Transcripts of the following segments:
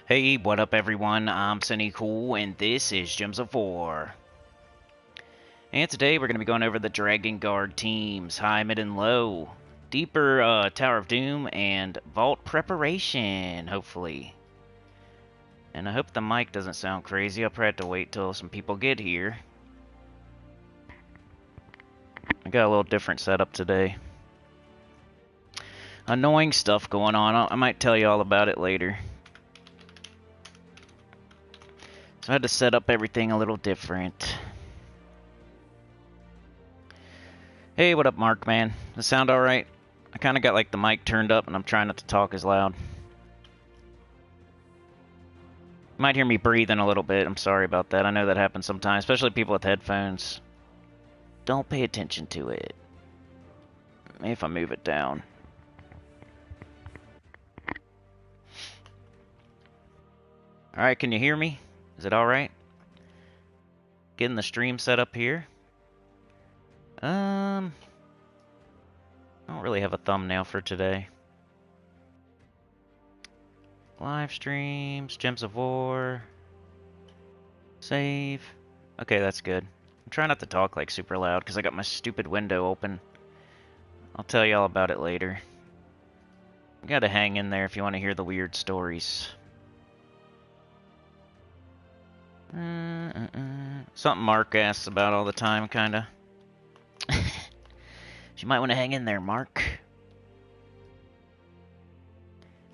Hey, what up everyone? I'm Sinnycool and this is Gems of War. And today we're going to be going over the Dragonguard teams, high, mid, and low. Deeper Tower of Doom and Vault Preparation, hopefully. And I hope the mic doesn't sound crazy. I'll probably have to wait till some people get here. I got a little different setup today. Annoying stuff going on. I might tell you all about it later. So I had to set up everything a little different. Hey, what up, Mark, man? Does it sound alright? I kind of got like the mic turned up and I'm trying not to talk as loud. You might hear me breathing a little bit. I'm sorry about that. I know that happens sometimes, especially people with headphones. Don't pay attention to it. Maybe if I move it down. Alright, can you hear me? Is it alright? Getting the stream set up here. I don't really have a thumbnail for today. Live streams, Gems of War, save. Okay, that's good. I'm trying not to talk like super loud because I got my stupid window open. I'll tell you all about it later. You gotta hang in there if you want to hear the weird stories. Something Mark asks about all the time, kinda. You might want to hang in there, Mark.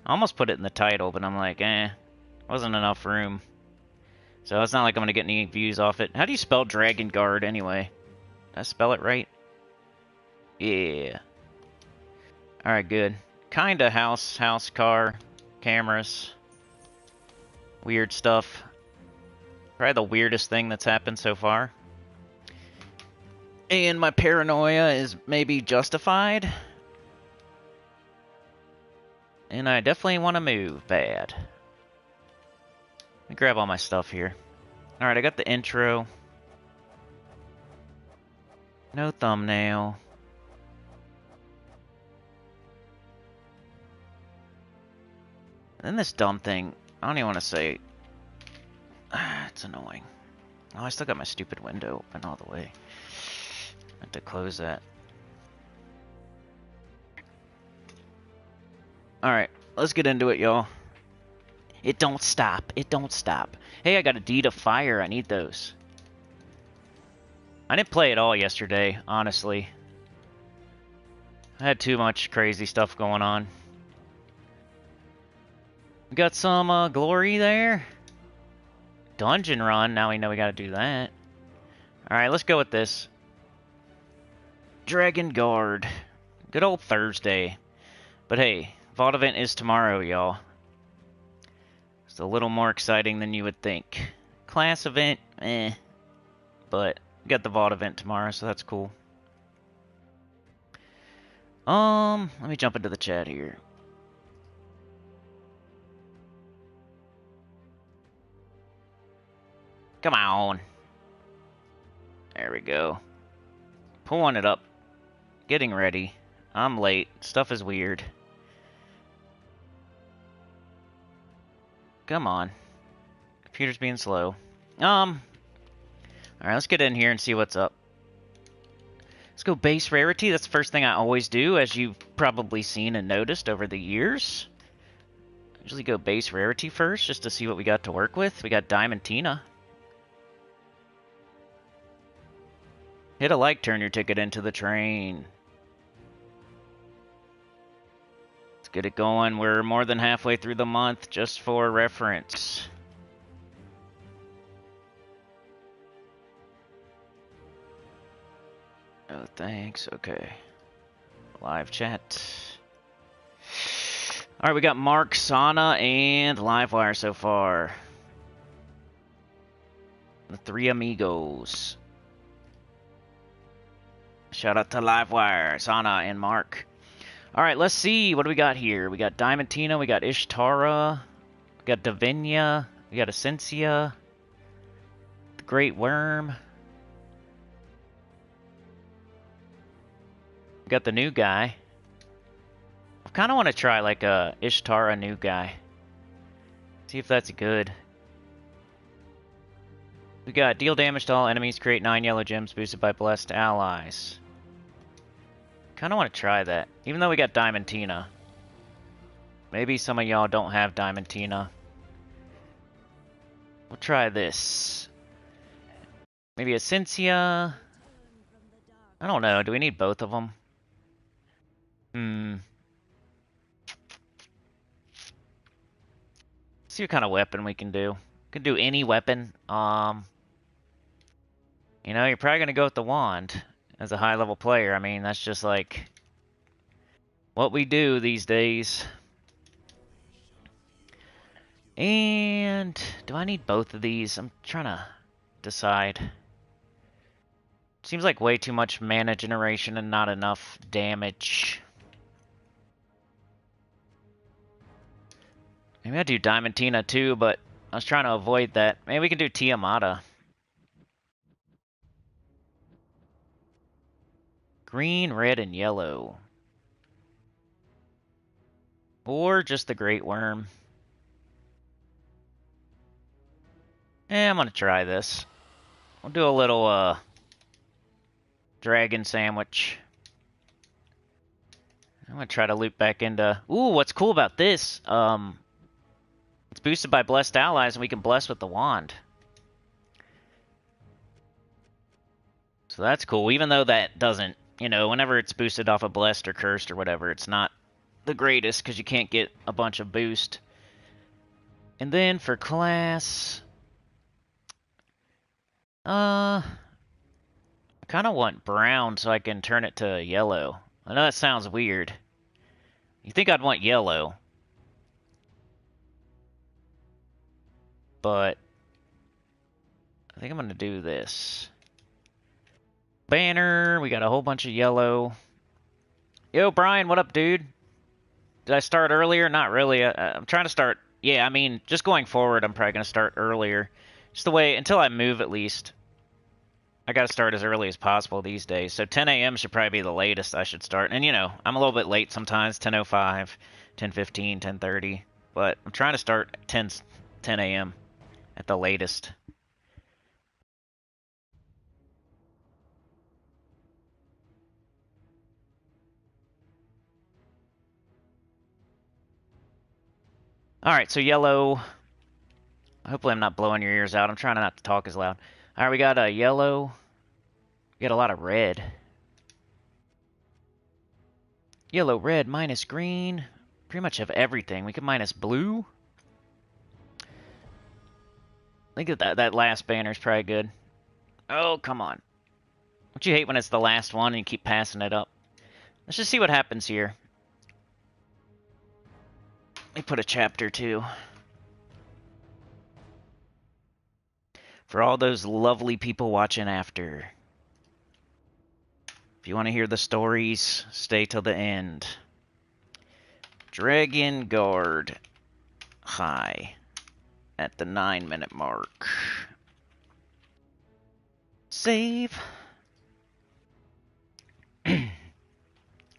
I almost put it in the title, but I'm like, wasn't enough room. So it's not like I'm going to get any views off it. How do you spell Dragonguard anyway? Did I spell it right? Yeah. Alright, good. Kinda house, car, cameras. Weird stuff. Probably the weirdest thing that's happened so far. And my paranoia is maybe justified. And I definitely want to move bad. Let me grab all my stuff here. Alright, I got the intro. No thumbnail. And then this dumb thing, I don't even want to say. It's annoying. Oh, I still got my stupid window open all the way. I have to close that. Alright, let's get into it, y'all. It don't stop. It don't stop. Hey, I got a deed of fire. I need those. I didn't play it all yesterday, honestly. I had too much crazy stuff going on. We got some glory there. Dungeon run. Now we know we gotta do that. Alright, let's go with this. Dragonguard. Good old Thursday. But hey, Vault event is tomorrow, y'all. It's a little more exciting than you would think. Class event, but we got the Vault event tomorrow, so that's cool. Let me jump into the chat here. Come on. There we go. Pulling it up. Getting ready. I'm late. Stuff is weird. Come on. Computer's being slow. Alright, let's get in here and see what's up. Let's go base rarity. That's the first thing I always do, as you've probably seen and noticed over the years. Usually go base rarity first, just to see what we got to work with. We got Diamantina. Hit a like, turn your ticket into the train. Let's get it going. We're more than halfway through the month, just for reference. Oh, thanks. Okay. Live chat. Alright, we got Mark, Sana, and Livewire so far. The three amigos. Shout out to Livewire, Sana, and Mark. Alright, let's see. What do we got here? We got Diamantina, we got Ishtara, we got Davinia, we got Essentia, the Great Worm. We got the new guy. I kind of want to try like a Ishtara new guy. See if that's good. We got deal damage to all enemies, create 9 yellow gems boosted by blessed allies. Kinda wanna try that. Even though we got Diamantina. Maybe some of y'all don't have Diamantina. We'll try this. Maybe a Cincia. I don't know. Do we need both of them? See what kind of weapon we can do. Can do any weapon. You know, you're probably gonna go with the wand as a high level player. I mean, that's just like what we do these days. And do I need both of these? I'm trying to decide. Seems like way too much mana generation and not enough damage. Maybe I do Diamantina too, but I was trying to avoid that. Maybe we can do Tiamata. Green, red, and yellow. Or just the Great Worm. I'm gonna try this. We'll do a little, dragon sandwich. I'm gonna try to loop back into... Ooh, what's cool about this? It's boosted by blessed allies, and we can bless with the wand. So that's cool, even though that doesn't... You know, whenever it's boosted off of blessed or cursed or whatever, it's not the greatest, because you can't get a bunch of boost. And then for class... I kind of want brown so I can turn it to yellow. I know that sounds weird. You think I'd want yellow. But I think I'm going to do this. Banner, we got a whole bunch of yellow. Yo, Brian, what up, dude? Did I start earlier? Not really. I'm trying to start... Yeah, I mean, just going forward, I'm probably going to start earlier. Just the way, until I move at least. I gotta start as early as possible these days. So 10 a.m. should probably be the latest I should start. And you know, I'm a little bit late sometimes, 10:05, 10:15, 10:30. But I'm trying to start at 10 a.m. at the latest. Alright, so yellow. Hopefully I'm not blowing your ears out. I'm trying not to talk as loud. Alright, we got a yellow. We got a lot of red. Yellow, red, minus green. Pretty much have everything. We could minus blue. I think that last banner's probably good. Oh, come on. Don't you hate when it's the last one and you keep passing it up? Let's just see what happens here. Let me put a chapter 2. For all those lovely people watching after. If you want to hear the stories, stay till the end. Dragonguard. High. At the 9-minute mark. Save.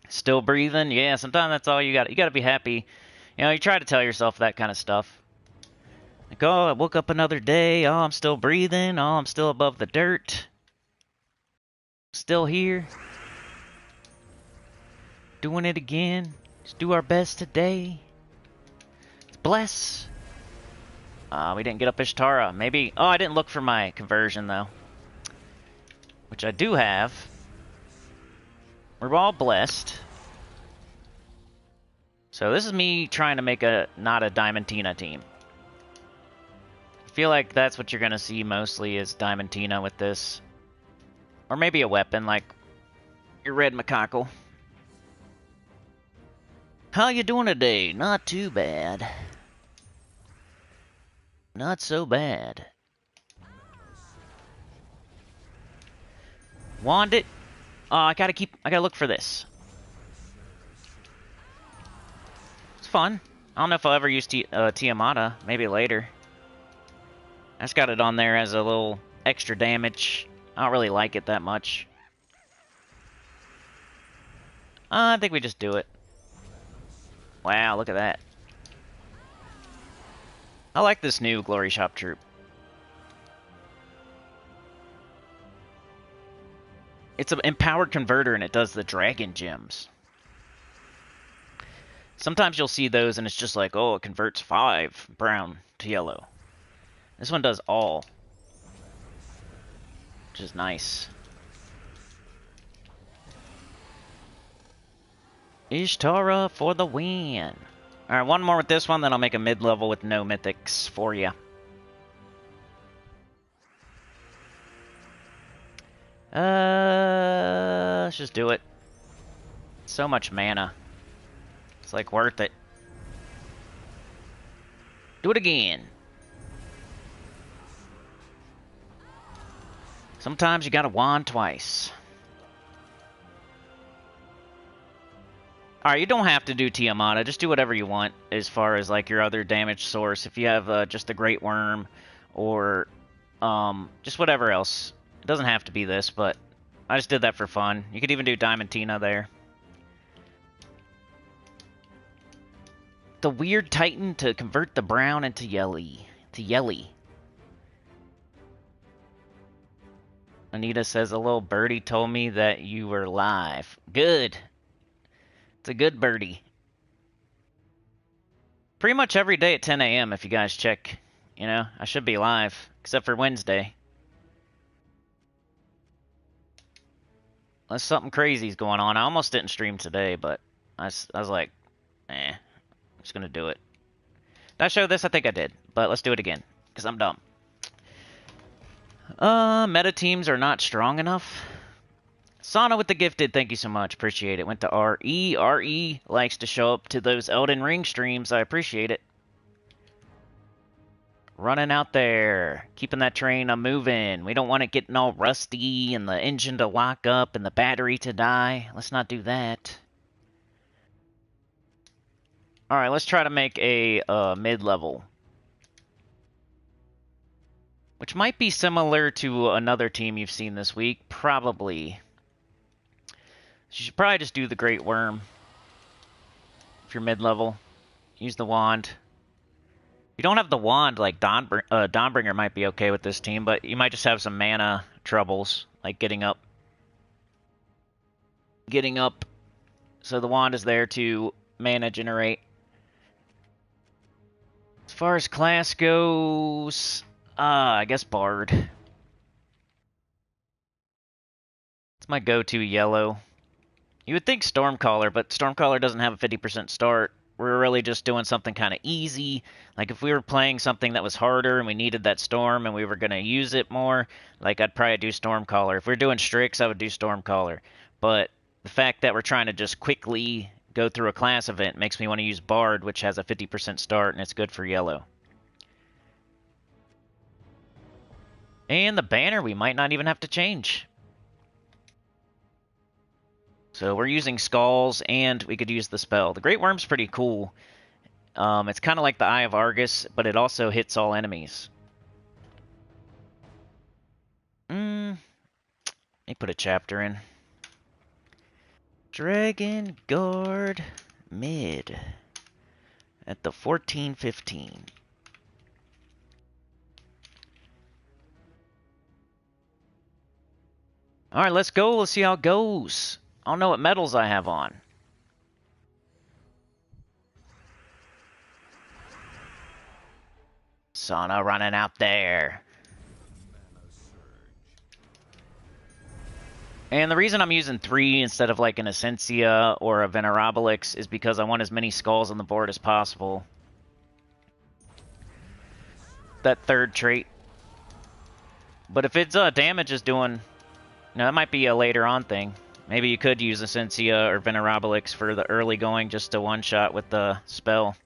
Still breathing? Yeah, sometimes that's all you got. You got to be happy. You know, you try to tell yourself that kind of stuff. Like, oh, I woke up another day. Oh, I'm still breathing. Oh, I'm still above the dirt. Still here. Doing it again. Let's do our best today. Let's bless. We didn't get up Ishtara. Maybe... Oh, I didn't look for my conversion, though. Which I do have. We're all blessed. So this is me trying to make not a Diamantina team. I feel like that's what you're going to see mostly is Diamantina with this. Or maybe a weapon like your red macaco. How you doing today? Not too bad. Not so bad. Wand it. Oh, I gotta look for this. It's fun. I don't know if I'll ever use Tiamata. Maybe later. I just got it on there as a little extra damage. I don't really like it that much. I think we just do it. Wow, look at that. I like this new Glory Shop troop. It's an empowered converter and it does the dragon gems. Sometimes you'll see those and it's just like, oh, it converts 5 brown to yellow. This one does all, which is nice. Ishtara for the win. Alright, one more with this one, then I'll make a mid-level with no mythics for you. Let's just do it. So much mana. It's like worth it. Do it again. Sometimes you gotta wand twice. Alright, you don't have to do Tiamata. Just do whatever you want as far as like your other damage source. If you have just a Great Worm or just whatever else. It doesn't have to be this, but I just did that for fun. You could even do Diamantina there. The weird Titan to convert the brown into yelly. Anita says, a little birdie told me that you were live. Good. It's a good birdie. Pretty much every day at 10 a.m. if you guys check. You know, I should be live, except for Wednesday. Unless something crazy's going on. I almost didn't stream today, but I was like, I'm just gonna do it. Did I show this? I think I did, but let's do it again, because I'm dumb. Meta teams are not strong enough. Sana with the gifted, thank you so much, appreciate it. Went to RE. RE likes to show up to those Elden Ring streams, I appreciate it. Running out there, keeping that train moving. We don't want it getting all rusty and the engine to lock up and the battery to die. Let's not do that. Alright, let's try to make a mid-level. Which might be similar to another team you've seen this week. Probably. So you should probably just do the Great Worm. If you're mid-level. Use the wand. If you don't have the wand, like Dawnbringer might be okay with this team, but you might just have some mana troubles, like getting up. So the wand is there to mana generate. As far as class goes, I guess Bard. It's my go-to yellow. You would think Stormcaller, but Stormcaller doesn't have a 50% start. We're really just doing something kind of easy. Like if we were playing something that was harder and we needed that Storm and we were going to use it more, like I'd probably do Stormcaller. If we're doing Strix, I would do Stormcaller. But the fact that we're trying to just quickly go through a class event makes me want to use Bard, which has a 50% start and it's good for yellow. And the banner we might not even have to change. So we're using Skulls, and we could use the spell. The Great Worm's pretty cool. It's kind of like the Eye of Argus, but it also hits all enemies. Let me put a chapter in. Dragonguard mid at the 14-15. Alright, let's go. Let's see how it goes. I don't know what medals I have on. Sana running out there. And the reason I'm using 3 instead of like an Essentia or a Venerabilix is because I want as many skulls on the board as possible. That third trait. But if it's damage is doing... No, that might be a later on thing. Maybe you could use Essentia or Venerabilix for the early going just to one-shot with the spell.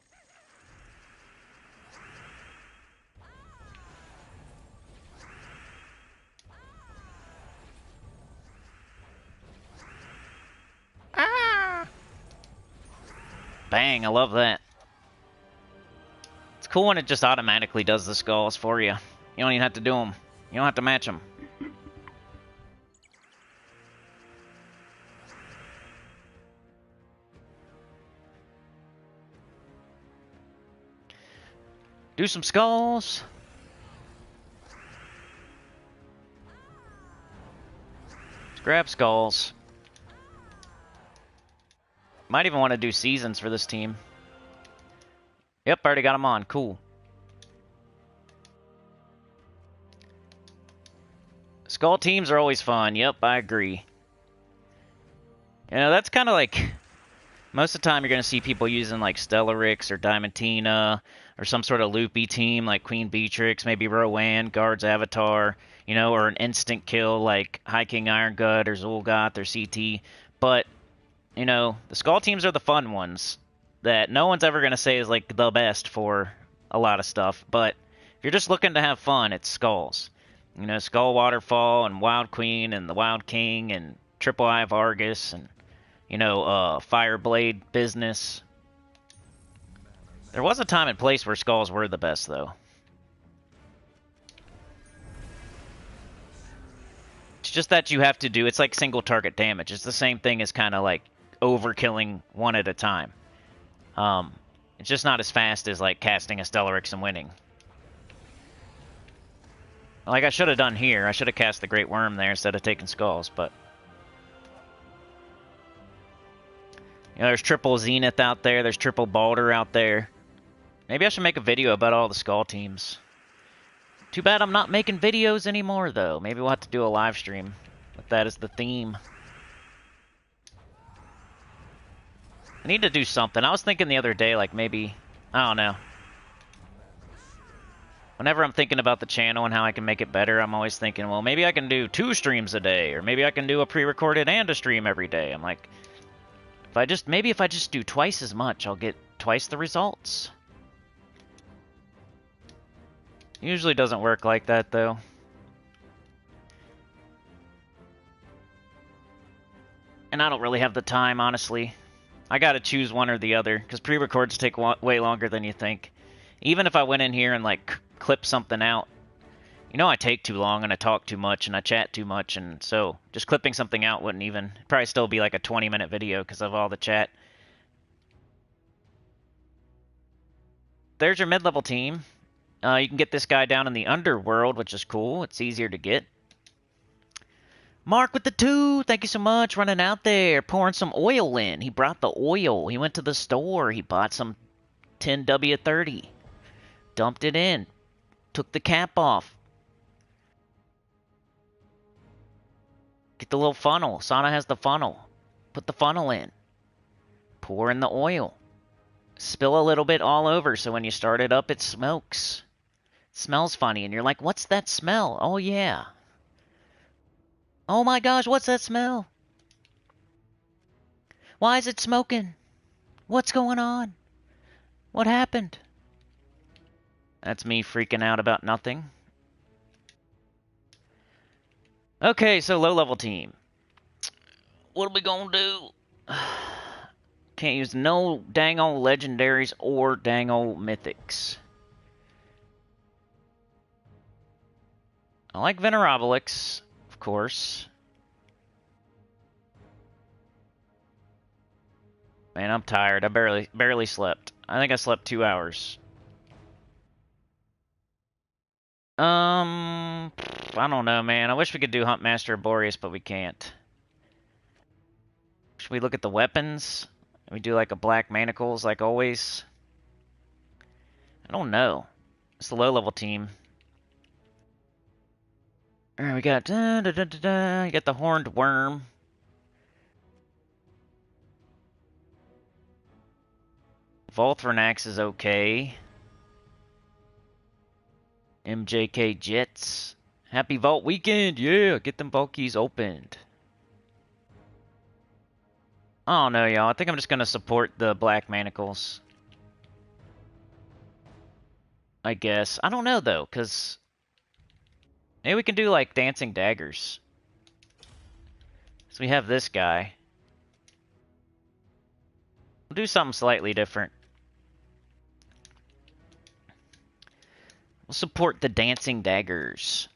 Ah! Bang, I love that. It's cool when it just automatically does the skulls for you. You don't even have to do them. You don't have to match them. Do some skulls. Let's grab skulls. Might even want to do seasons for this team. Yep, already got them on. Cool. Skull teams are always fun. Yep, I agree. You know, that's kind of like... Most of the time you're going to see people using like Stellarix or Diamantina or some sort of loopy team like Queen Beatrix, maybe Rowan, Guard's Avatar, you know, or an instant kill like High King Iron Gut or Zul'Goth or CT. But, you know, the Skull teams are the fun ones that no one's ever going to say is like the best for a lot of stuff. But if you're just looking to have fun, it's Skulls. You know, Skull Waterfall and Wild Queen and the Wild King and Triple Eye of Argus and, you know, Fireblade business. There was a time and place where Skulls were the best, though. It's just that you have to do... It's like single target damage. It's the same thing as kind of like overkilling one at a time. It's just not as fast as like casting a Stellarix and winning. Like I should have done here. I should have cast the Great Worm there instead of taking Skulls, but... You know, there's triple Zenith out there. There's triple Balder out there. Maybe I should make a video about all the Skull teams. Too bad I'm not making videos anymore, though. Maybe we'll have to do a live stream with that as the theme. I need to do something. I was thinking the other day, like maybe... I don't know. Whenever I'm thinking about the channel and how I can make it better, I'm always thinking, well, maybe I can do 2 streams a day. Or maybe I can do a pre-recorded and a stream every day. I'm like... Maybe if I just do twice as much, I'll get twice the results. Usually doesn't work like that, though. And I don't really have the time, honestly. I gotta choose one or the other, because pre-records take way longer than you think. Even if I went in here and, like, clip something out, you know I take too long, and I talk too much, and I chat too much, and so just clipping something out wouldn't even... Probably still be like a 20-minute video because of all the chat. There's your mid-level team. You can get this guy down in the underworld, which is cool. It's easier to get. Mark with the 2, thank you so much. Running out there, pouring some oil in. He brought the oil. He went to the store. He bought some 10W30. Dumped it in. Took the cap off. Get the little funnel. Sana has the funnel. Put the funnel in. Pour in the oil. Spill a little bit all over so when you start it up, it smokes. It smells funny, and you're like, what's that smell? Oh, yeah. Oh my gosh, what's that smell? Why is it smoking? What's going on? What happened? That's me freaking out about nothing. Okay, so low-level team. What are we gonna do? Can't use no dang old legendaries or dang old mythics. I like Venerabilix, of course. Man, I'm tired. I barely slept. I think I slept 2 hours. I don't know, man. I wish we could do Huntmaster Boreas, but we can't. Should we look at the weapons? We do like a Black Manacles, like always? I don't know. It's the low-level team. Alright, we got... You got the Horned Worm. Volthronax is okay. MJK Jets. Happy Vault Weekend! Yeah! Get them Vault keys opened. I don't know, y'all. I think I'm just gonna support the Black Manacles. I guess. I don't know, though, because... Maybe we can do, like, Dancing Daggers. So we have this guy. We'll do something slightly different. We'll support the Dancing Daggers.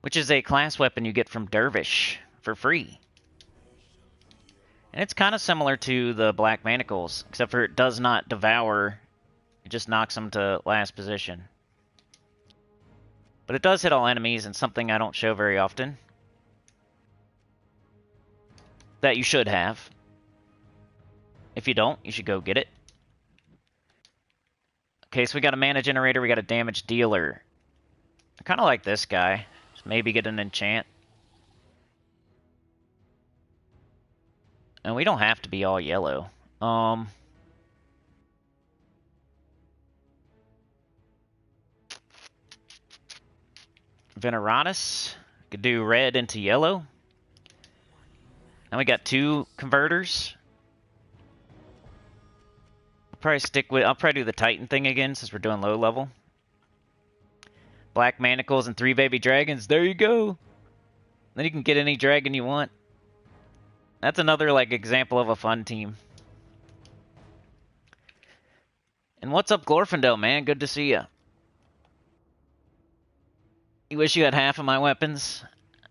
Which is a class weapon you get from Dervish for free. And it's kind of similar to the Black Manacles, except for it does not devour. It just knocks them to last position. But it does hit all enemies, and something I don't show very often. That you should have. If you don't, you should go get it. Okay, so we got a mana generator, we got a damage dealer. I kind of like this guy. Just maybe get an enchant. And we don't have to be all yellow. Veneratus. Could do red into yellow. Now we got 2 converters. I'll probably do the Titan thing again since we're doing low level. Black Manacles and 3 baby dragons. There you go. Then you can get any dragon you want. That's another like example of a fun team. And what's up, Glorfindel, man? Good to see ya. You wish you had half of my weapons.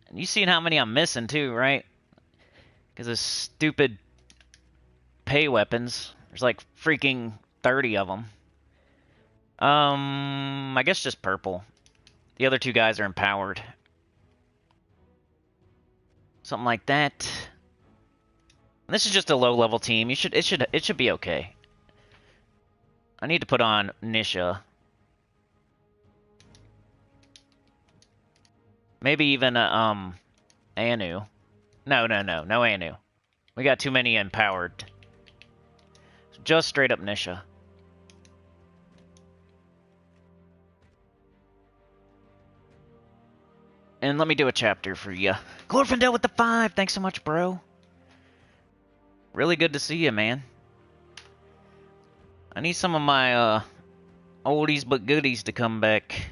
And you seen how many I'm missing too, right? Because of stupid pay weapons. There's like freaking 30 of them. I guess just purple. The other 2 guys are empowered. Something like that. And this is just a low-level team. It should be okay. I need to put on Nisha. Maybe even a Anu. No Anu. We got too many empowered. Just straight up Nisha. And let me do a chapter for you. Glorfindel with the 5. Thanks so much, bro. Really good to see you, man. I need some of my oldies but goodies to come back.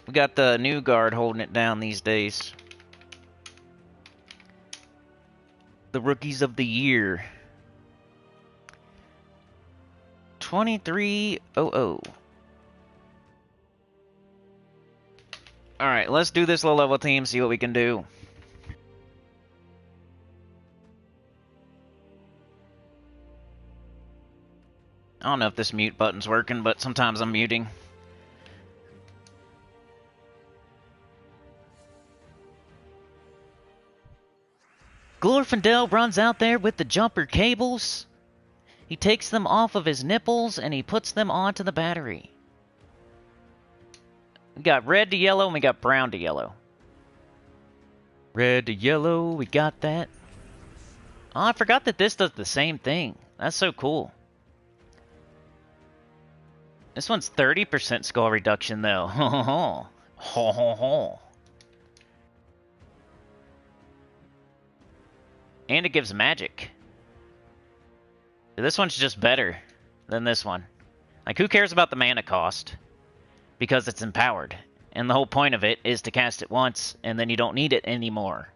We got the new guard holding it down these days. The rookies of the year. 2300. Alright, let's do this low level team, see what we can do. I don't know if this mute button's working, but sometimes I'm muting. Glorfindel runs out there with the jumper cables. He takes them off of his nipples and he puts them onto the battery. We got red to yellow and we got brown to yellow. Red to yellow, we got that. Oh, I forgot that this does the same thing. That's so cool. This one's 30% skull reduction, though. Ho ho ho. Ho ho ho. And it gives magic. This one's just better than this one. Like, who cares about the mana cost? Because it's empowered. And the whole point of it is to cast it once, and then you don't need it anymore.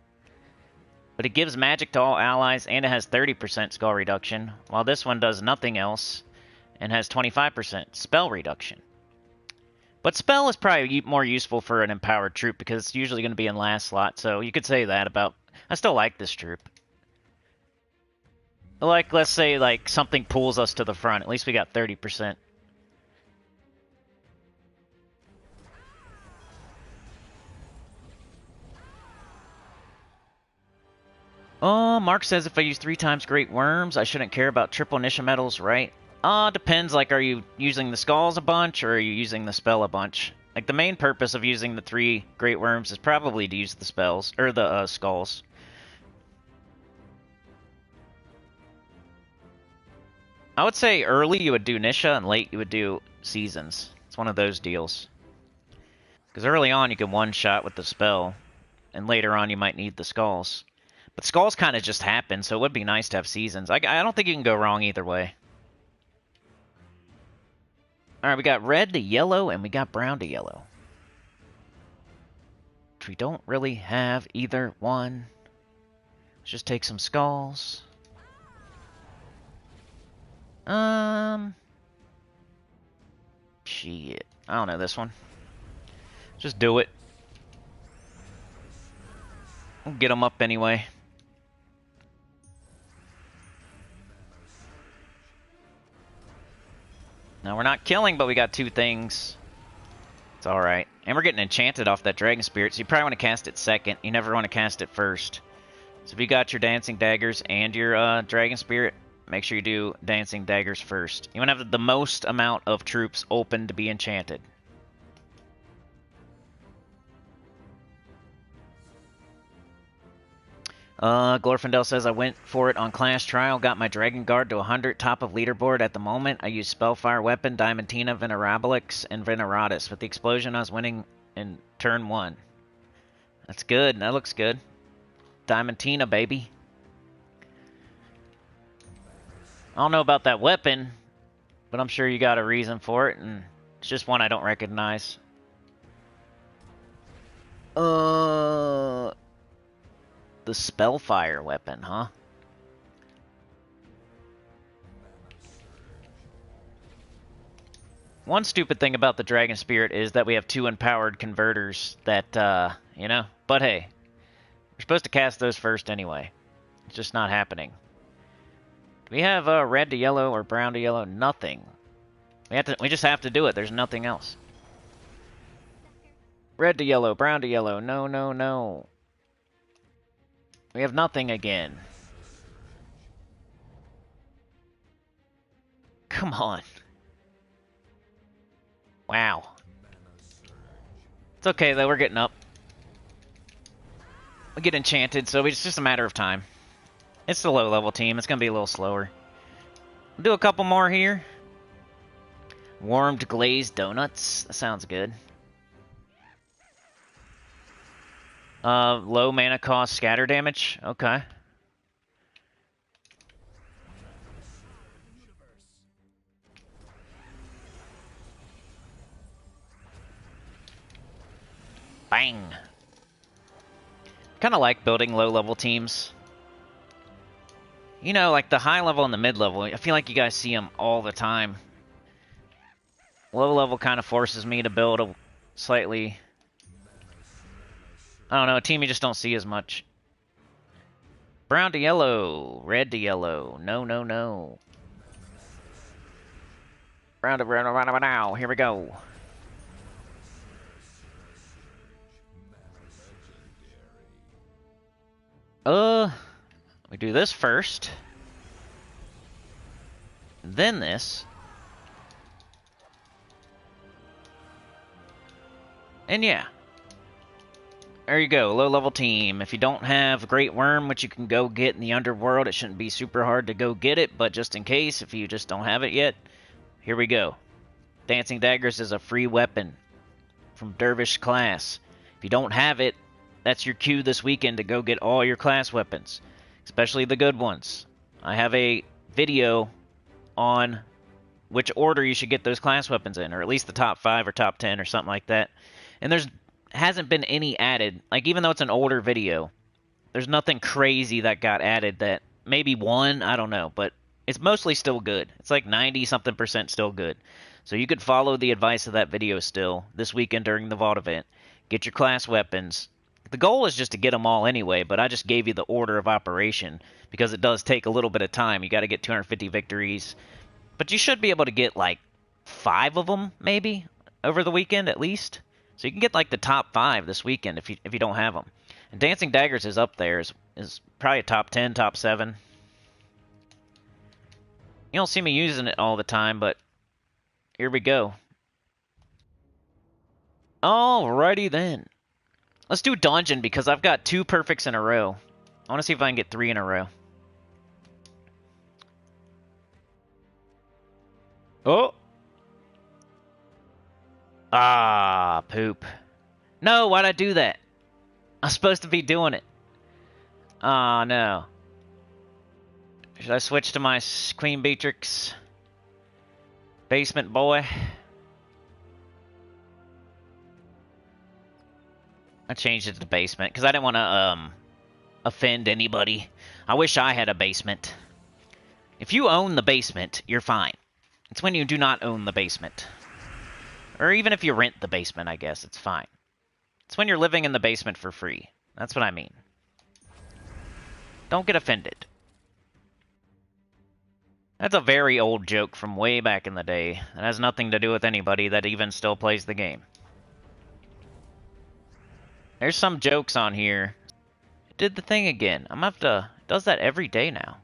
But it gives magic to all allies, and it has 30% skull reduction, while this one does nothing else, and has 25% spell reduction. But spell is probably more useful for an empowered troop, because it's usually going to be in last slot, so you could say that about... I still like this troop. Like, let's say, like, something pulls us to the front. At least we got 30%. Oh, Mark says if I use 3 times Great Worms, I shouldn't care about triple Nisha medals, right? Depends, like, are you using the skulls a bunch, or are you using the spell a bunch? Like, the main purpose of using the 3 Great Worms is probably to use the spells, or the, skulls. I would say early you would do Nisha, and late you would do Seasons. It's one of those deals. Because early on you can one-shot with the spell, and later on you might need the skulls. But skulls kind of just happen, so it would be nice to have Seasons. I don't think you can go wrong either way. Alright, we got red to yellow, and we got brown to yellow. Which we don't really have either one. Let's just take some skulls. Shit. I don't know this one. Just do it. We'll get them up anyway. Now, we're not killing, but we got 2 things. It's alright. And we're getting enchanted off that Dragon Spirit, so you probably want to cast it second. You never want to cast it first. So if you got your Dancing Daggers and your Dragon Spirit, make sure you do Dancing Daggers first. You want to have the most amount of troops open to be enchanted. Glorfindel says, I went for it on Clash Trial, got my Dragonguard to 100, top of leaderboard at the moment. I used Spellfire Weapon, Diamantina, Venerabilix, and Veneratus. With the explosion, I was winning in turn 1. That's good. That looks good. Diamantina, baby. I don't know about that weapon, but I'm sure you got a reason for it, and it's just one I don't recognize. The Spellfire weapon, huh? One stupid thing about the Dragon Spirit is that we have 2 empowered converters that, you know, but hey, we're supposed to cast those first anyway. It's just not happening. Do we have red to yellow or brown to yellow? Nothing. We just have to do it. There's nothing else. Red to yellow, brown to yellow. No, no, no. We have nothing again. Come on. Wow. It's okay, though. We're getting up. We get enchanted, so it's just a matter of time. It's the low-level team. It's going to be a little slower. We'll do a couple more here. Warmed glazed donuts. That sounds good. Low mana cost scatter damage. Okay. Bang. Kind of like building low-level teams. You know, like the high level and the mid level. I feel like you guys see them all the time. Low level kind of forces me to build a slightly... I don't know, a team you just don't see as much. Brown to yellow, red to yellow. No, no, no. Brown to brown, brown, brown, brown. Here we go. We do this first. Then this. And yeah. There you go, low-level team. If you don't have Great Worm, which you can go get in the Underworld, it shouldn't be super hard to go get it, but just in case, if you just don't have it yet, here we go. Dancing Daggers is a free weapon from Dervish class. If you don't have it, that's your cue this weekend to go get all your class weapons, especially the good ones. I have a video on which order you should get those class weapons in, or at least the top 5 or top 10 or something like that. And there's hasn't been any added. Like, even though it's an older video, there's nothing crazy that got added. That maybe one, I don't know, but it's mostly still good. It's like 90-something% still good. So you could follow the advice of that video still this weekend during the Vault event. Get your class weapons. The goal is just to get them all anyway, but I just gave you the order of operation because it does take a little bit of time. You got to get 250 victories. But you should be able to get like 5 of them, maybe, over the weekend at least. So you can get like the top 5 this weekend if you don't have them. And Dancing Daggers is up there, is probably a top 10, top 7. You don't see me using it all the time, but here we go. Alrighty then. Let's do Dungeon because I've got 2 perfects in a row. I want to see if I can get 3 in a row. Oh! Ah, poop. No, why'd I do that? I'm supposed to be doing it. Ah, no. Should I switch to my Queen Beatrix? Basement boy? I changed it to basement because I didn't want to offend anybody. I wish I had a basement. If you own the basement, you're fine. It's when you do not own the basement. Or even if you rent the basement, I guess, it's fine. It's when you're living in the basement for free. That's what I mean. Don't get offended. That's a very old joke from way back in the day. It has nothing to do with anybody that even still plays the game. There's some jokes on here. It did the thing again. I'm gonna have to... It does that every day now.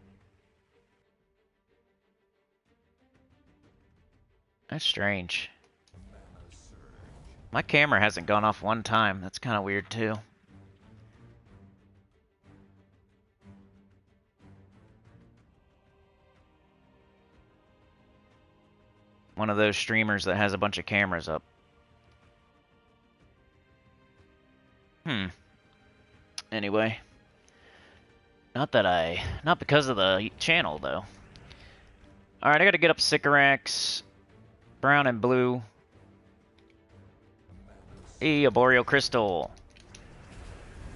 That's strange. My camera hasn't gone off one time. That's kind of weird, too. One of those streamers that has a bunch of cameras up. Anyway. Not because of the channel, though. Alright, I gotta get up Sycorax. Brown and blue. Hey, a Boreal Crystal.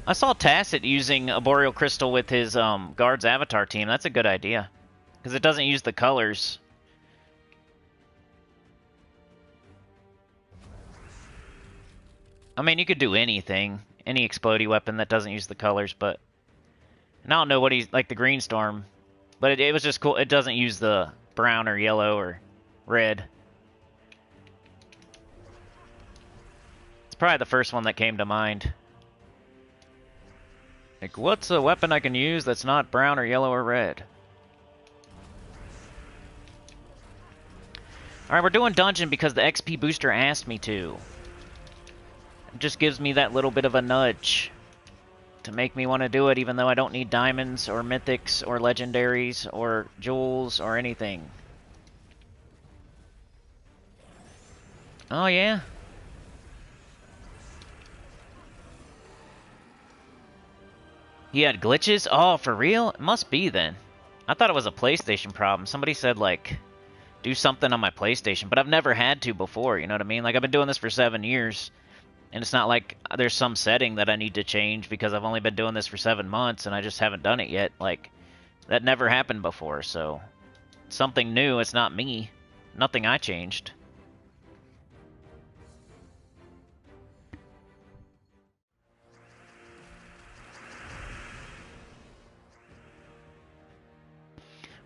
I saw Tacit using a Boreal Crystal with his guard's avatar team. That's a good idea. Because it doesn't use the colors. I mean, you could do anything. Any explodey weapon that doesn't use the colors, but... And I don't know what he's... Like the Green Storm. But it was just cool. It doesn't use the brown or yellow or red. It's probably the first one that came to mind. Like, what's a weapon I can use that's not brown or yellow or red? Alright, we're doing dungeon because the XP booster asked me to. It just gives me that little bit of a nudge to make me want to do it, even though I don't need diamonds or mythics or legendaries or jewels or anything. Oh, yeah? He had glitches? Oh, for real? It must be, then. I thought it was a PlayStation problem. Somebody said, like, do something on my PlayStation, but I've never had to before, you know what I mean? Like, I've been doing this for 7 years, and it's not like there's some setting that I need to change because I've only been doing this for 7 months and I just haven't done it yet. Like, that never happened before, so... Something new, it's not me. Nothing I changed.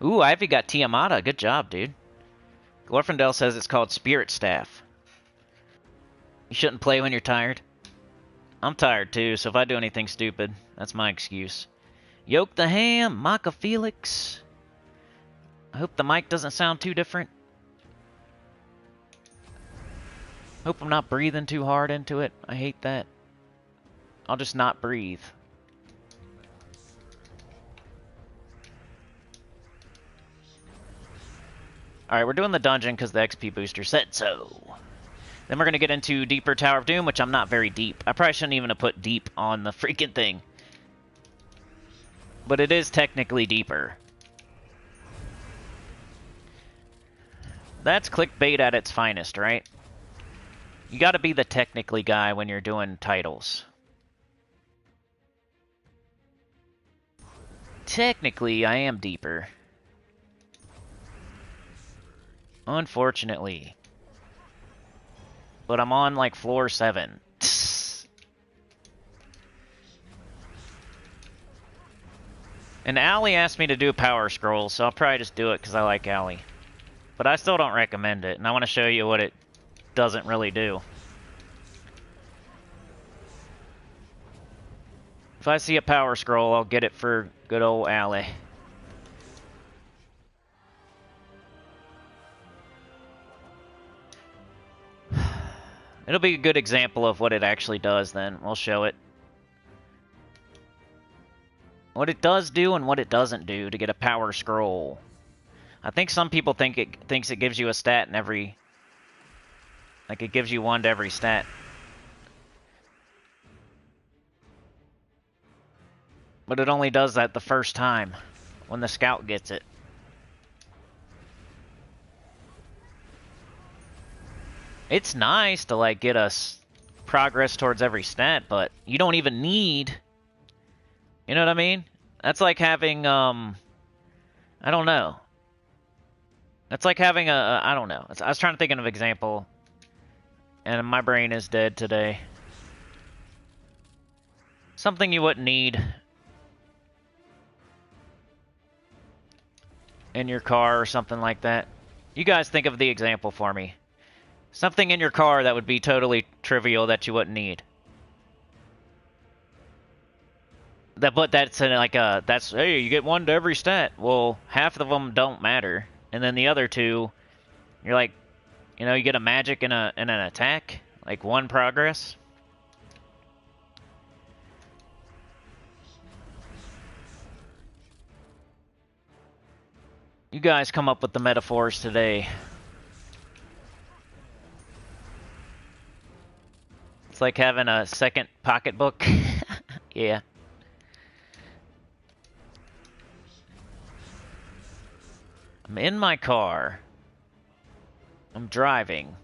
Ooh, Ivy got Tiamata. Good job, dude. Glorfindel says it's called Spirit Staff. You shouldn't play when you're tired. I'm tired too, so if I do anything stupid, that's my excuse. Yoke the Ham, Maka Felix. I hope the mic doesn't sound too different. Hope I'm not breathing too hard into it. I hate that. I'll just not breathe. Alright, we're doing the dungeon because the XP booster said so. Then we're going to get into Deeper Tower of Doom, which I'm not very deep. I probably shouldn't even have put deep on the freaking thing. But it is technically deeper. That's clickbait at its finest, right? You gotta be the technically guy when you're doing titles. Technically, I am deeper. Unfortunately. But I'm on, like, floor 7. And Allie asked me to do Power Scroll, so I'll probably just do it because I like Allie. But I still don't recommend it, and I want to show you what it doesn't really do. If I see a Power Scroll, I'll get it for good old Allie. It'll be a good example of what it actually does then. We'll show it. What it does do and what it doesn't do to get a Power Scroll. I think some people thinks it gives you a stat in every... Like, it gives you one to every stat. But it only does that the first time, when the scout gets it. It's nice to, like, get us progress towards every stat, but you don't even need... You know what I mean? That's like having, I don't know. That's like having a I don't know. I was trying to think of an example, and my brain is dead today. Something you wouldn't need. in your car or something like that. You guys think of the example for me. Something in your car that would be totally trivial that you wouldn't need. But that's like that's, hey, you get one to every stat. Well, half of them don't matter, and then the other two, you're like, you know, you get a magic and an attack, like one progress. You guys come up with the metaphors today. It's like having a second pocketbook. Yeah. I'm in my car. I'm driving.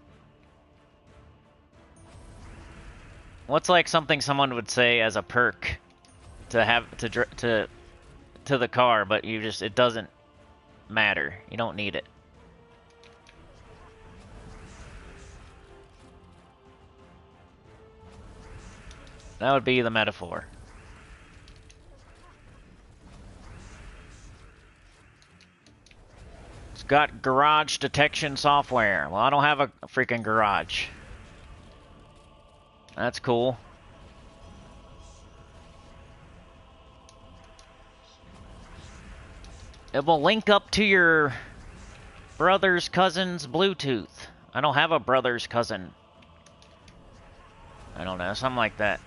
What's like something someone would say as a perk to have to the car, but you just, it doesn't matter. You don't need it. That would be the metaphor. It's got garage detection software. Well, I don't have a freaking garage. That's cool. It will link up to your brother's cousin's Bluetooth. I don't have a brother's cousin. I don't know, something like that.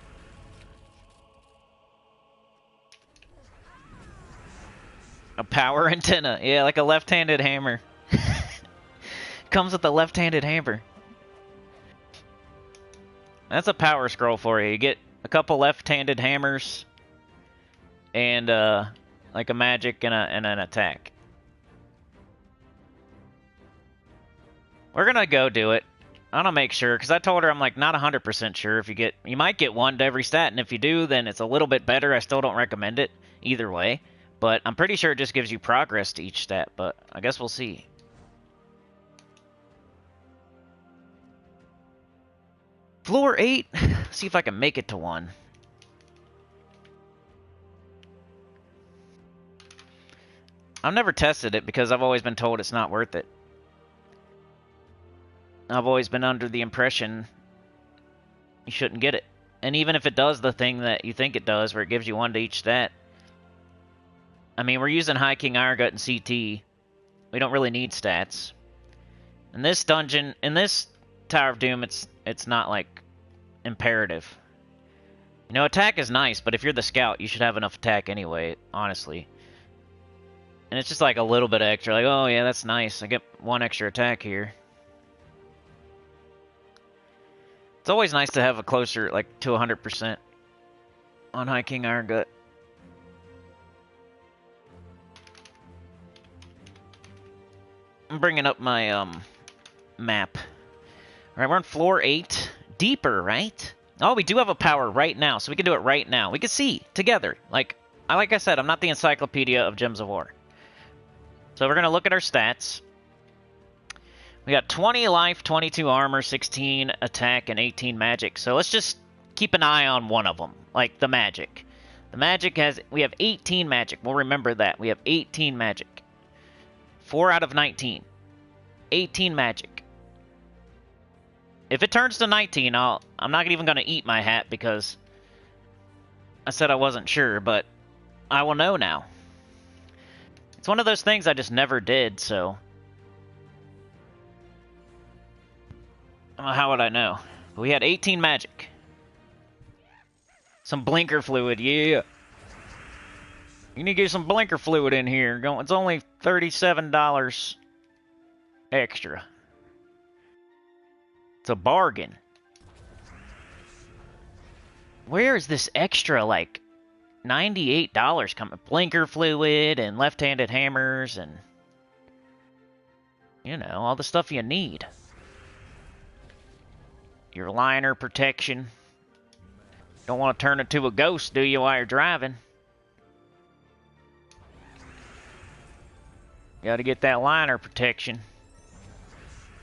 A power antenna. Yeah, like a left-handed hammer. Comes with a left-handed hammer. That's a power scroll for you. You get a couple left-handed hammers and like a magic and an attack. We're gonna go do it. I'm gonna make sure, because I told her I'm like not 100% sure if you might get one to every stat, and if you do, then it's a little bit better. I still don't recommend it either way, but I'm pretty sure it just gives you progress to each stat, but I guess we'll see. Floor 8. See if I can make it to 1. I've never tested it because I've always been told it's not worth it. I've always been under the impression you shouldn't get it. And even if it does the thing that you think it does, where it gives you 1 to each stat, I mean, we're using High King Irongut and CT. We don't really need stats. In this dungeon, in this Tower of Doom, it's not like imperative. You know, attack is nice, but if you're the scout, you should have enough attack anyway, honestly. And it's just like a little bit extra, like, oh yeah, that's nice. I get 1 extra attack here. It's always nice to have a closer, like, to 100% on High King Irongut. I'm bringing up my map. Alright, we're on floor 8. Deeper, right? Oh, we do have a power right now, so we can do it right now. We can see together. Like I said, I'm not the encyclopedia of Gems of War. So we're going to look at our stats. We got 20 life, 22 armor, 16 attack, and 18 magic. So let's just keep an eye on one of them, like the magic. The magic we have 18 magic. We'll remember that. We have 18 magic. 4 out of 19. 18 magic. If it turns to 19, I'm not even going to eat my hat because I said I wasn't sure, but I will know now. It's one of those things I just never did, so how would I know? But we had 18 magic. Some blinker fluid, yeah. You need to get some blinker fluid in here. It's only $37 extra. It's a bargain. Where is this extra, like, $98 coming? Blinker fluid and left-handed hammers and, you know, all the stuff you need. Your liner protection. Don't want to turn into a ghost, do you, while you're driving? Got to get that liner protection.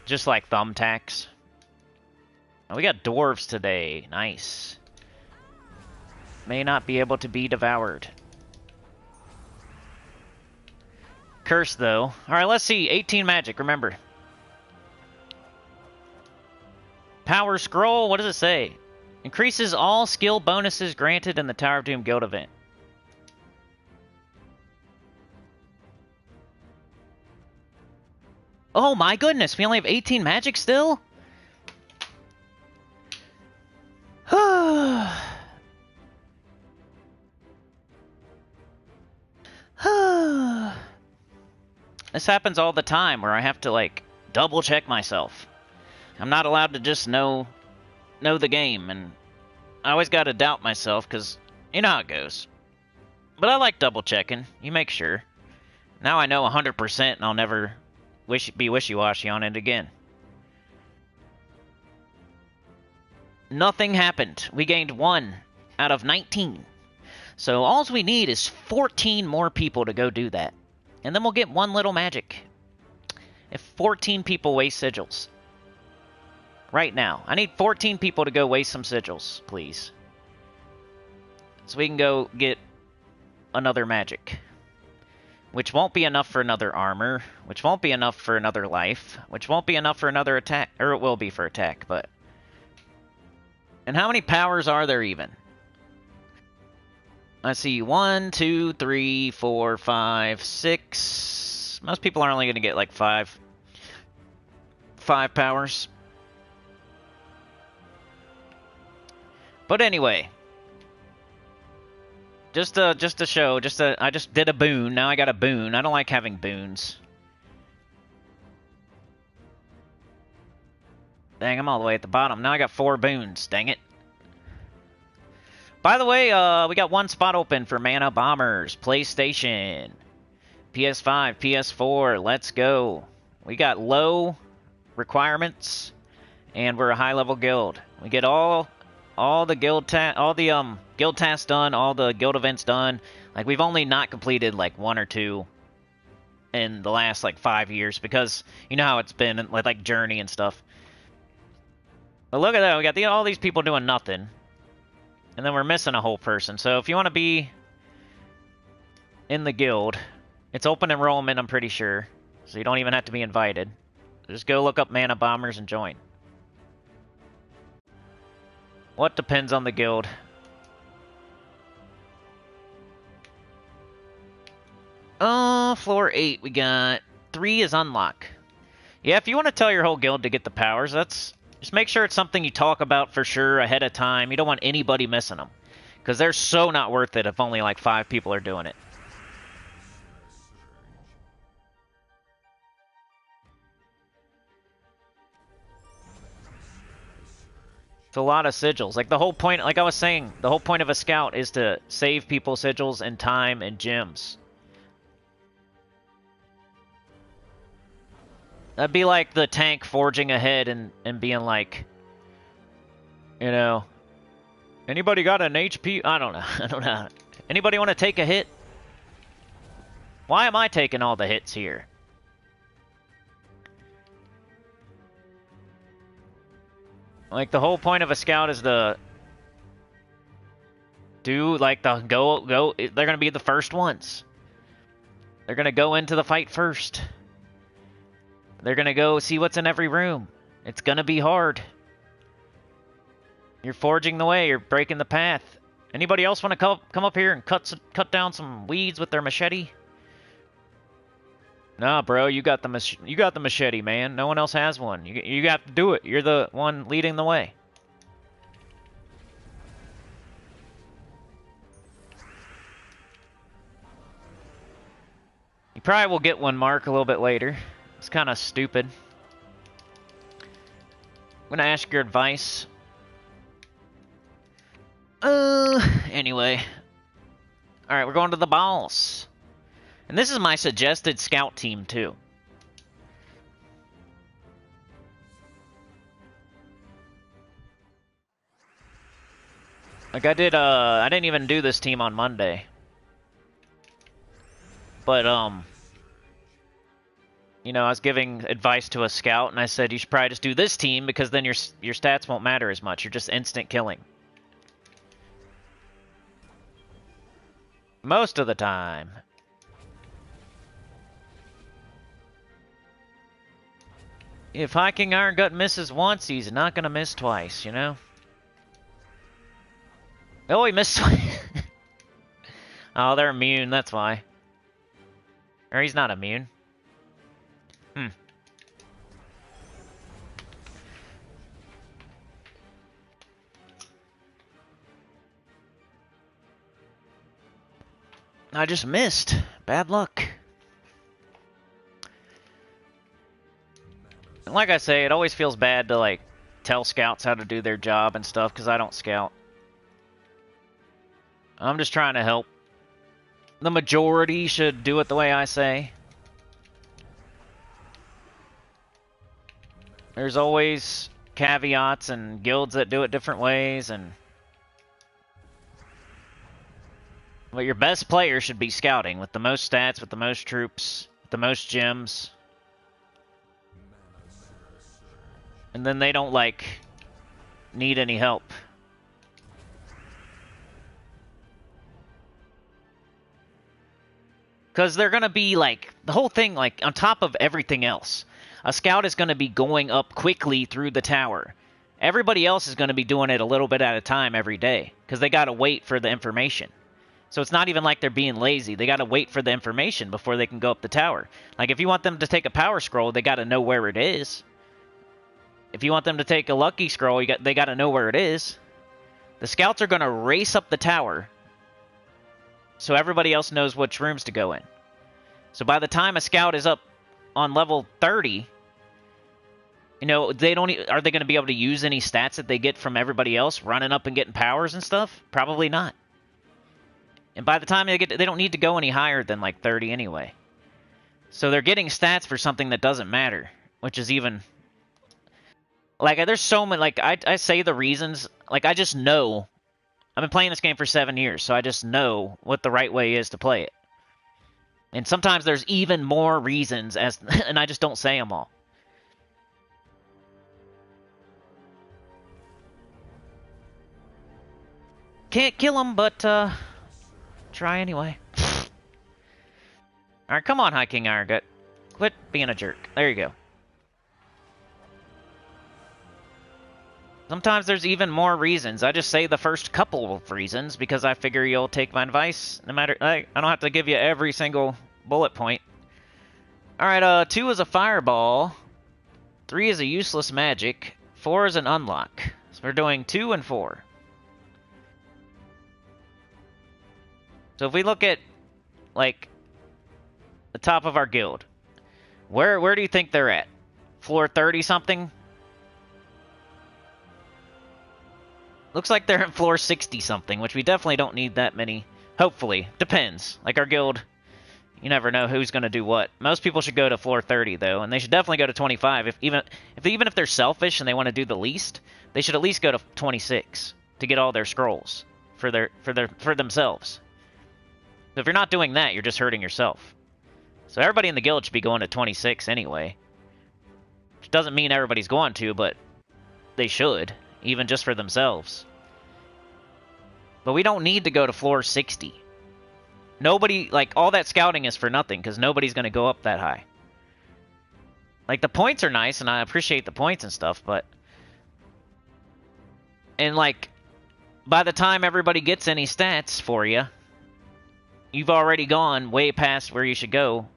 Just like thumbtacks. Oh, we got dwarves today. Nice. May not be able to be devoured. Curse, though. Alright, let's see. 18 magic, remember. Power Scroll, what does it say? Increases all skill bonuses granted in the Tower of Doom Guild event. Oh my goodness, we only have 18 magic still? This happens all the time where I have to, like, double check myself. I'm not allowed to just know the game, and I always gotta doubt myself, because you know how it goes. But I like double checking. You make sure. Now I know 100% and I'll never be wishy-washy on it again. Nothing happened. We gained 1 out of 19. So all we need is 14 more people to go do that. And then we'll get 1 little magic. If 14 people waste sigils. Right now. I need 14 people to go waste some sigils, please. So we can go get another magic. Which won't be enough for another armor. Which won't be enough for another life. Which won't be enough for another attack. Or it will be for attack, but... And how many powers are there even? Let's see. 1, 2, 3, 4, 5, 6... Most people are only going to get like 5 powers. But anyway... Just to show, I just did a boon. Now I got a boon. I don't like having boons. Dang, I'm all the way at the bottom. Now I got 4 boons. Dang it. By the way, we got 1 spot open for Mana Bombers. PlayStation. PS5, PS4. Let's go. We got low requirements. And we're a high-level guild. We get all the guild guild tasks done, all the guild events done. Like, we've only not completed like 1 or 2 in the last like 5 years, because you know how it's been with like Journey and stuff. But look at that, we got all these people doing nothing, and then we're missing a whole person. So if you want to be in the guild, it's open enrollment, I'm pretty sure, so you don't even have to be invited. Just go look up Mana Bombers and join. What depends on the guild? Floor 8, we got 3 is unlock. Yeah, if you want to tell your whole guild to get the powers, just make sure it's something you talk about for sure ahead of time. You don't want anybody missing them, because they're so not worth it if only like 5 people are doing it. It's a lot of sigils. Like, the whole point, like I was saying, the whole point of a scout is to save people sigils and time and gems. That'd be like the tank forging ahead and being like, you know, anybody got an HP? I don't know. I don't know. Anybody want to take a hit? Why am I taking all the hits here? Like, the whole point of a scout is to do, like, they're gonna be the first ones. They're gonna go into the fight first. They're gonna go see what's in every room. It's gonna be hard. You're forging the way, you're breaking the path. Anybody else want to come up here and cut down some weeds with their machete? Nah, bro, you got the machete, man. No one else has one. You got to do it. You're the one leading the way. You probably will get one, Mark, a little bit later. It's kind of stupid. I'm gonna ask your advice. Anyway. Alright, we're going to the balls. And this is my suggested scout team, too. Like, I didn't even do this team on Monday. But, you know, I was giving advice to a scout, and I said, you should probably just do this team, because then your stats won't matter as much. You're just instant killing. Most of the time. If High King Iron Gut misses once, he's not gonna miss twice, you know? Oh, he missed twice. Oh, they're immune, that's why. Or he's not immune. I just missed. Bad luck. And like I say, it always feels bad to, like, tell scouts how to do their job and stuff, because I don't scout. I'm just trying to help. The majority should do it the way I say. There's always caveats and guilds that do it different ways, and... But your best player should be scouting, with the most stats, with the most troops, with the most gems. And then they don't, like, need any help. Because they're going to be, like, the whole thing, like, on top of everything else. A scout is going to be going up quickly through the tower. Everybody else is going to be doing it a little bit at a time every day. Because they got to wait for the information. So it's not even like they're being lazy. They got to wait for the information before they can go up the tower. Like, if you want them to take a power scroll, they got to know where it is. If you want them to take a lucky scroll, they got to know where it is. The scouts are going to race up the tower so everybody else knows which rooms to go in. So by the time a scout is up on level 30, you know, they don't. Are they going to be able to use any stats that they get from everybody else running up and getting powers and stuff? Probably not. And by the time they don't need to go any higher than like 30 anyway. So they're getting stats for something that doesn't matter, which is even... Like, there's so many... Like, I say the reasons... Like, I just know... I've been playing this game for 7 years, so I just know what the right way is to play it. And sometimes there's even more reasons, and I just don't say them all. Can't kill him, but, try anyway. Alright, come on, High King Irongut. Quit being a jerk. There you go. Sometimes there's even more reasons. I just say the first couple of reasons because I figure you'll take my advice. No matter, I don't have to give you every single bullet point. Alright, 2 is a fireball. 3 is a useless magic. 4 is an unlock. So we're doing 2 and 4. So if we look at, like, the top of our guild, where do you think they're at? Floor 30-something? Looks like they're at floor 60-something, which we definitely don't need that many. Hopefully. Depends. Like, our guild, you never know who's going to do what. Most people should go to floor 30, though, and they should definitely go to 25. Even if they're selfish and they want to do the least, they should at least go to 26 to get all their scrolls for themselves. So if you're not doing that, you're just hurting yourself. So everybody in the guild should be going to 26 anyway. Which doesn't mean everybody's going to, but they should. Even just for themselves. But we don't need to go to floor 60. Nobody, like, all that scouting is for nothing, because nobody's going to go up that high. Like, the points are nice, and I appreciate the points and stuff, but... And, like, by the time everybody gets any stats for you, you've already gone way past where you should go.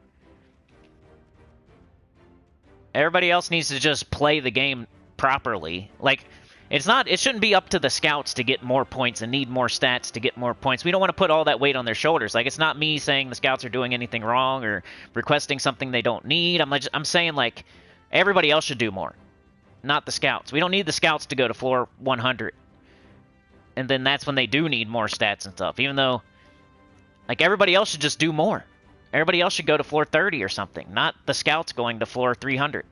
Everybody else needs to just play the game properly. Like... It shouldn't be up to the scouts to get more points and need more stats to get more points. We don't want to put all that weight on their shoulders. Like, it's not me saying the scouts are doing anything wrong or requesting something they don't need. I'm saying, like, everybody else should do more, not the scouts. We don't need the scouts to go to floor 100. And then that's when they do need more stats and stuff. Even though, like, everybody else should just do more. Everybody else should go to floor 30 or something, not the scouts going to floor 300.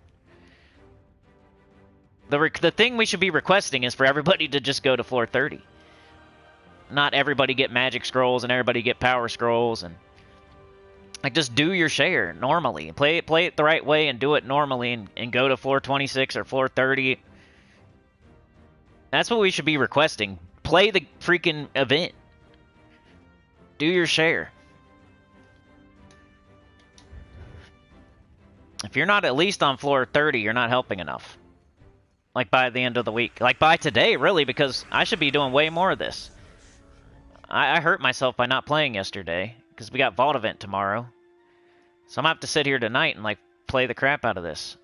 The thing we should be requesting is for everybody to just go to floor 30. Not everybody get magic scrolls and everybody get power scrolls. And like, just do your share normally. Play it the right way and do it normally and go to floor 26 or floor 30. That's what we should be requesting. Play the freaking event. Do your share. If you're not at least on floor 30, you're not helping enough. Like by the end of the week. Like by today, really, because I should be doing way more of this. I hurt myself by not playing yesterday, because we got Vault Event tomorrow. So I'm going to have to sit here tonight and, like, play the crap out of this.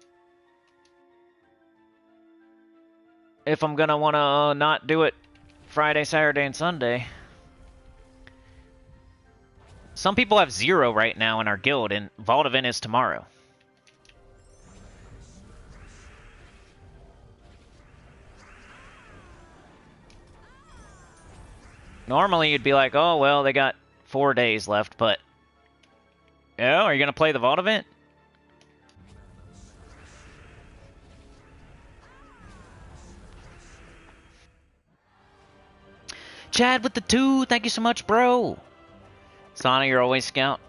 If I'm going to want to not do it Friday, Saturday, and Sunday. Some people have 0 right now in our guild, and Vault Event is tomorrow. Normally you'd be like, oh, well, they got 4 days left, but... Oh, are you going to play the Vault Event? Chad with the 2, thank you so much, bro. Sana, you're always scout.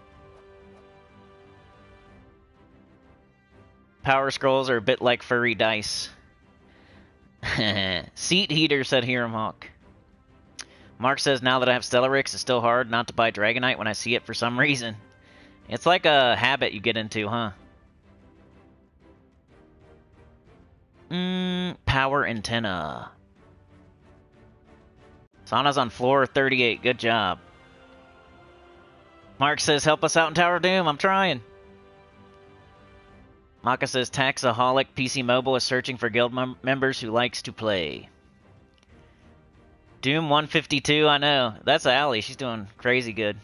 Power scrolls are a bit like furry dice. Seat heater, said Hiram Hawk. Mark says, now that I have Stellarix, it's still hard not to buy Dragonite when I see it for some reason. It's like a habit you get into, huh? Power antenna. Sana's on floor 38. Good job. Mark says, help us out in Tower of Doom. I'm trying. Maka says, Taxaholic PC Mobile is searching for guild members who likes to play. Doom 152, I know. That's Allie. She's doing crazy good.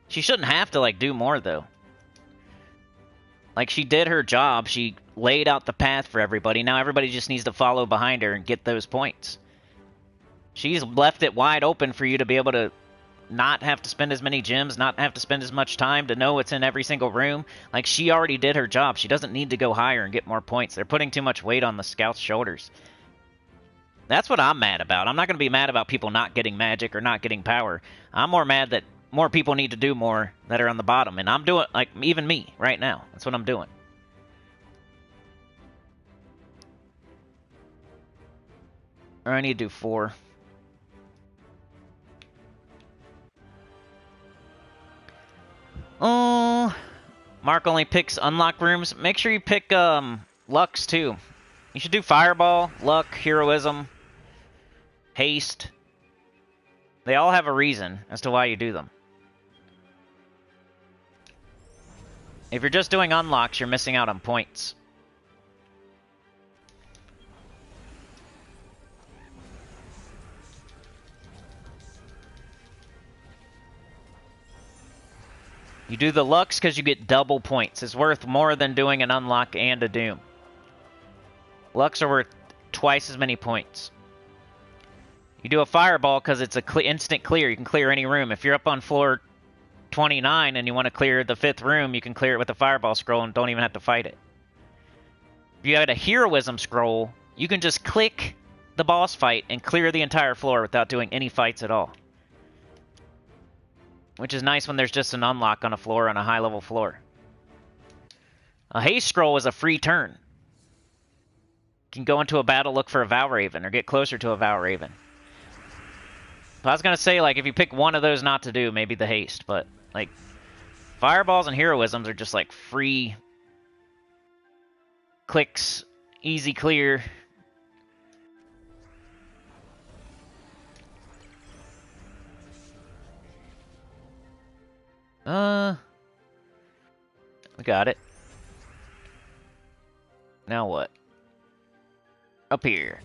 She shouldn't have to, like, do more, though. Like, she did her job. She laid out the path for everybody. Now everybody just needs to follow behind her and get those points. She's left it wide open for you to be able to not have to spend as many gems, not have to spend as much time to know what's in every single room. Like, she already did her job. She doesn't need to go higher and get more points. They're putting too much weight on the scout's shoulders. That's what I'm mad about. I'm not going to be mad about people not getting magic or not getting power. I'm more mad that more people need to do more that are on the bottom. And I'm doing, like, even me right now. That's what I'm doing. Or I need to do 4. Oh, Mark only picks unlock rooms. Make sure you pick Lux too. You should do Fireball, Luck, Heroism, Haste. They all have a reason as to why you do them. If you're just doing unlocks, you're missing out on points. You do the Lux because you get double points. It's worth more than doing an unlock and a Doom. Lux are worth twice as many points. You do a Fireball because it's a instant clear. You can clear any room. If you're up on floor 29 and you want to clear the 5th room, you can clear it with a Fireball scroll and don't even have to fight it. If you had a Heroism scroll, you can just click the boss fight and clear the entire floor without doing any fights at all. Which is nice when there's just an unlock on a floor, on a high-level floor. A Haste Scroll is a free turn. You can go into a battle, look for a Valraven, or get closer to a Valraven. I was going to say, like, if you pick one of those not to do, maybe the Haste, but, like, Fireballs and Heroisms are just, like, free clicks, easy clear. We got it. Now what? Up here.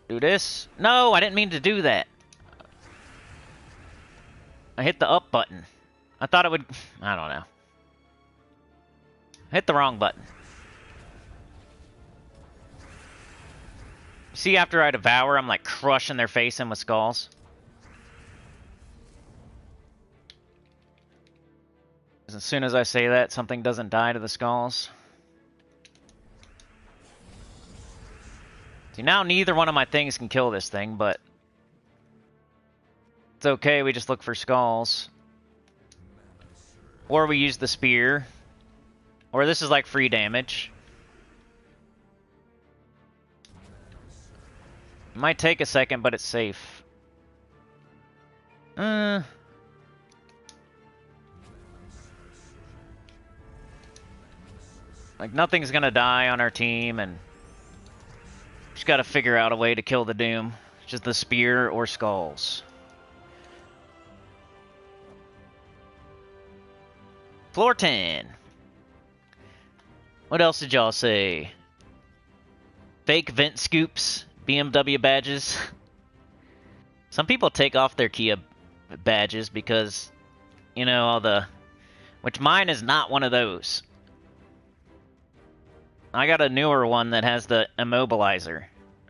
Do this? No, I didn't mean to do that. I hit the up button. I thought it would... I don't know. I hit the wrong button. See, after I devour, I'm like crushing their face in with skulls. As soon as I say that, something doesn't die to the skulls. See, now neither one of my things can kill this thing, but... it's okay, we just look for skulls. Or we use the spear. Or this is like free damage. It might take a second, but it's safe. Like, nothing's gonna die on our team, and just gotta figure out a way to kill the Doom. Just the spear or skulls. Floor 10. What else did y'all say? Fake vent scoops, BMW badges. Some people take off their Kia badges because, you know, all the... Which mine is not one of those. I got a newer one that has the immobilizer.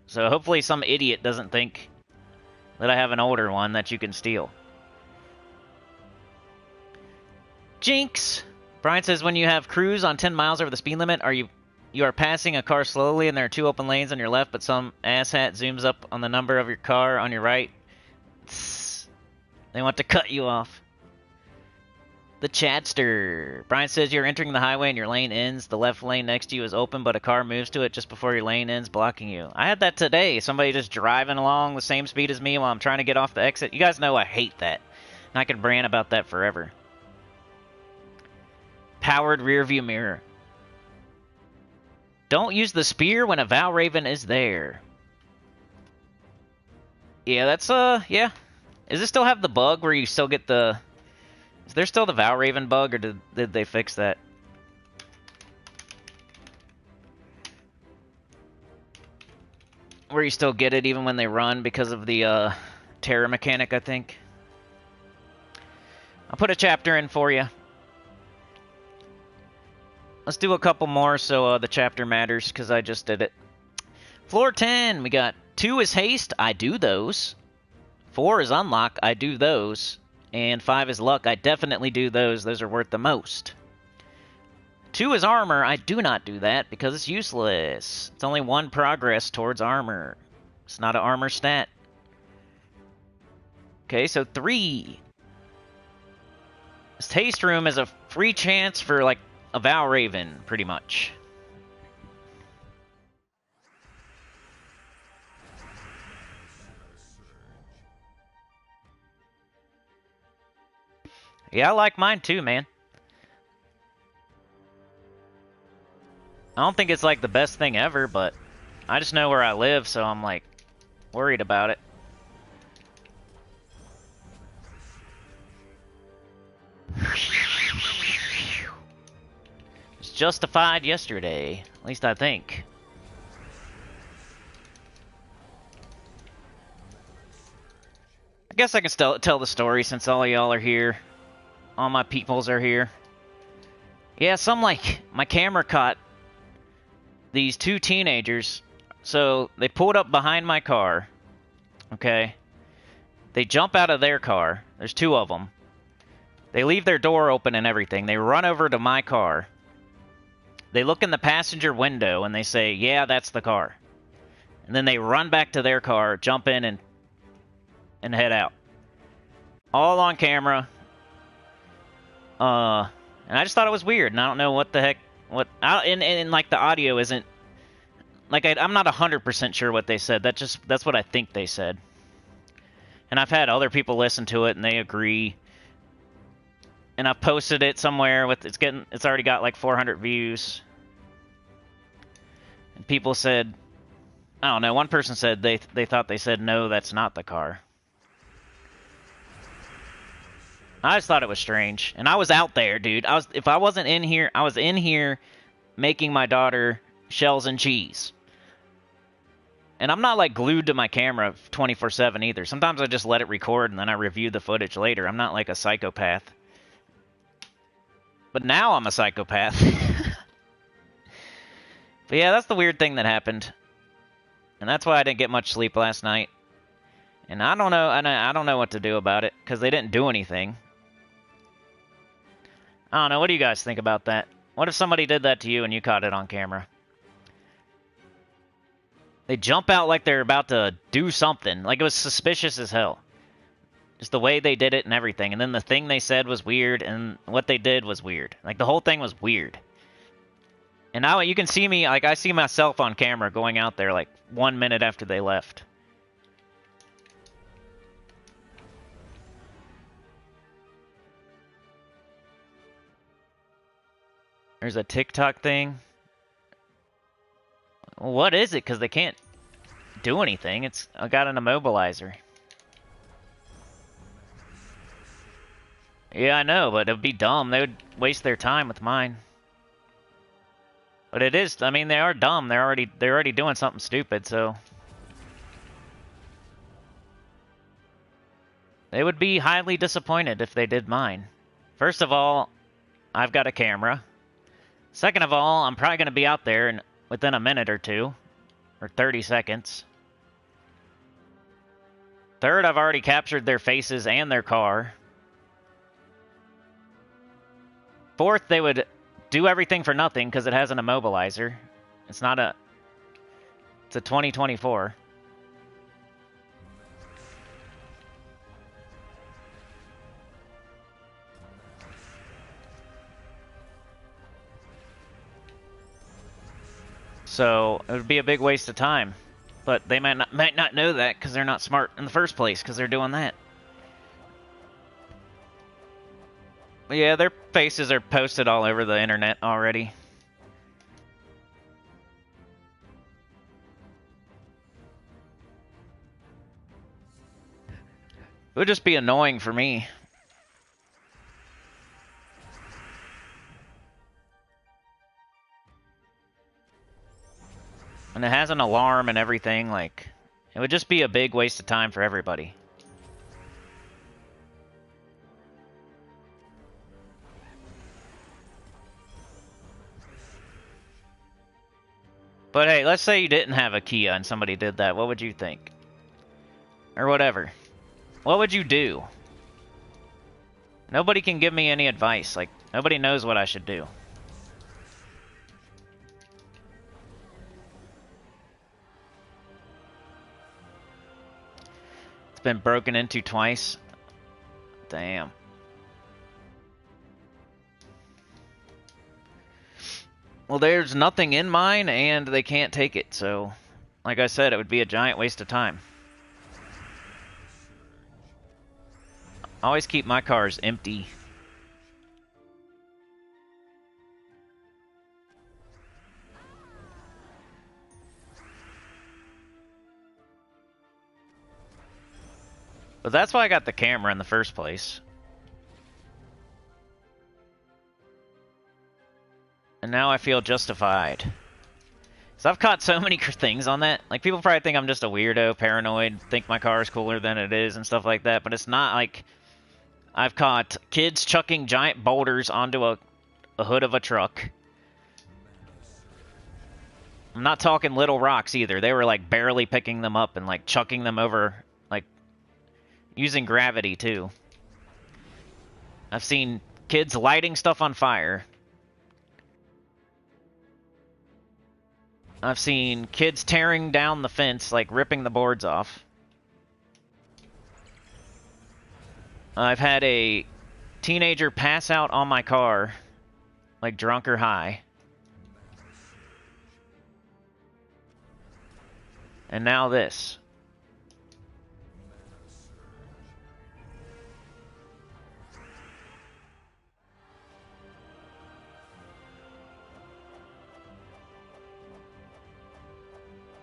So hopefully some idiot doesn't think that I have an older one that you can steal. Jinx! Brian says when you have cruise on 10 miles over the speed limit, you are passing a car slowly and there are 2 open lanes on your left, but some asshat zooms up on the number of your car on your right. They want to cut you off. The Chatster. Brian says you're entering the highway and your lane ends. The left lane next to you is open, but a car moves to it just before your lane ends, blocking you. I had that today. Somebody just driving along the same speed as me while I'm trying to get off the exit. You guys know I hate that. And I could brand about that forever. Powered rear view mirror. Don't use the spear when a Valraven is there. Yeah, that's, yeah. Does it still have the bug where you still get the... Is there still the Valraven bug, or did they fix that? Where you still get it even when they run because of the, terror mechanic, I think. I'll put a chapter in for you. Let's do a couple more so the chapter matters, because I just did it. Floor 10, we got 2 is haste, I do those. 4 is unlock, I do those. And 5 is luck, I definitely do those. Those are worth the most. 2 is armor, I do not do that because it's useless. It's only 1 progress towards armor. It's not an armor stat. Okay, so 3. This taste room is a free chance for, like, a Valraven, pretty much. Yeah, I like mine too, man. I don't think it's like the best thing ever, but I just know where I live, so I'm like worried about it. It's justified yesterday, at least I think. I guess I can still tell the story since all y'all are here. All my peoples are here. Yeah, my camera caught these 2 teenagers. So, they pulled up behind my car. Okay. They jump out of their car. There's 2 of them. They leave their door open and everything. They run over to my car. They look in the passenger window and they say, yeah, that's the car. And then they run back to their car, jump in, and head out. All on camera. And I just thought it was weird, and I don't know what the heck, and like the audio isn't, like I'm not 100% sure what they said. That's what I think they said. And I've had other people listen to it, and they agree. And I've posted it somewhere it's already got like 400 views. And people said, I don't know, one person said they thought they said, no, that's not the car. I just thought it was strange. And I was out there, dude. If I wasn't in here, I was in here making my daughter shells and cheese. And I'm not like glued to my camera 24/7 either. Sometimes I just let it record and then I review the footage later. I'm not like a psychopath. But now I'm a psychopath. But yeah, that's the weird thing that happened. And that's why I didn't get much sleep last night. And I don't know what to do about it because they didn't do anything. I don't know. What do you guys think about that? What if somebody did that to you and you caught it on camera? They jump out like they're about to do something. Like it was suspicious as hell. Just the way they did it and everything. And then the thing they said was weird and what they did was weird. Like the whole thing was weird. And now you can see me, like I see myself on camera going out there like 1 minute after they left. There's a TikTok thing. What is it? Because they can't do anything. I got an immobilizer. Yeah, I know, but it'd be dumb. They would waste their time with mine. But it is. I mean, they are dumb. They're already doing something stupid. So they would be highly disappointed if they did mine. First of all, I've got a camera. Second of all, I'm probably going to be out there within a minute or two, or 30 seconds. Third, I've already captured their faces and their car. Fourth, they would do everything for nothing because it has an immobilizer. It's a 2024. So it would be a big waste of time. But they might not know that because they're not smart in the first place because they're doing that. But yeah, their faces are posted all over the internet already. It would just be annoying for me. And it has an alarm and everything, like, it would just be a big waste of time for everybody. But hey, let's say you didn't have a Kia and somebody did that. What would you think? Or whatever. What would you do? Nobody can give me any advice. Like, nobody knows what I should do. It's been broken into twice. Damn. Well, there's nothing in mine, and they can't take it, so... Like I said, it would be a giant waste of time. I always keep my cars empty. But that's why I got the camera in the first place. And now I feel justified. So I've caught so many things on that. Like, people probably think I'm just a weirdo, paranoid, think my car is cooler than it is and stuff like that. But it's not. Like, I've caught kids chucking giant boulders onto a hood of a truck. I'm not talking little rocks either. They were, like, barely picking them up and, like, chucking them over, like, using gravity, too. I've seen kids lighting stuff on fire. I've seen kids tearing down the fence, like ripping the boards off. I've had a teenager pass out on my car, like drunk or high. And now this.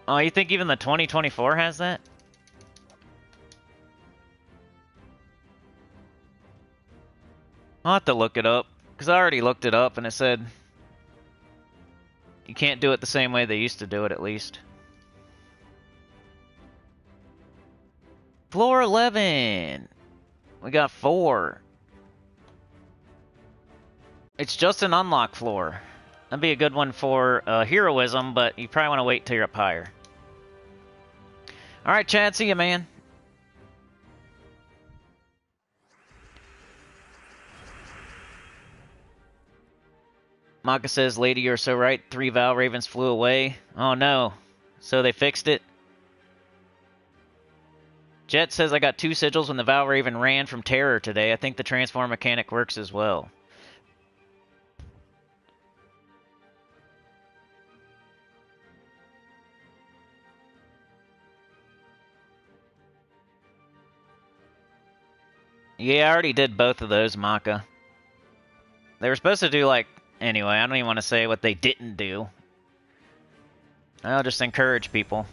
Oh, you think even the 2024 has that? I'll have to look it up, because I already looked it up and it said you can't do it the same way they used to do it, at least. Floor 11! We got 4. It's just an unlock floor. That'd be a good one for heroism, but you probably want to wait till you're up higher. Alright, Chad, see ya, man. Maka says, Lady, you're so right. 3 Val Ravens flew away. Oh, no. So they fixed it? Jet says, I got 2 sigils when the Val Raven ran from Terror today. I think the transform mechanic works as well. Yeah, I already did both of those, Maka. They were supposed to do, like... Anyway, I don't even want to say what they didn't do. I'll just encourage people.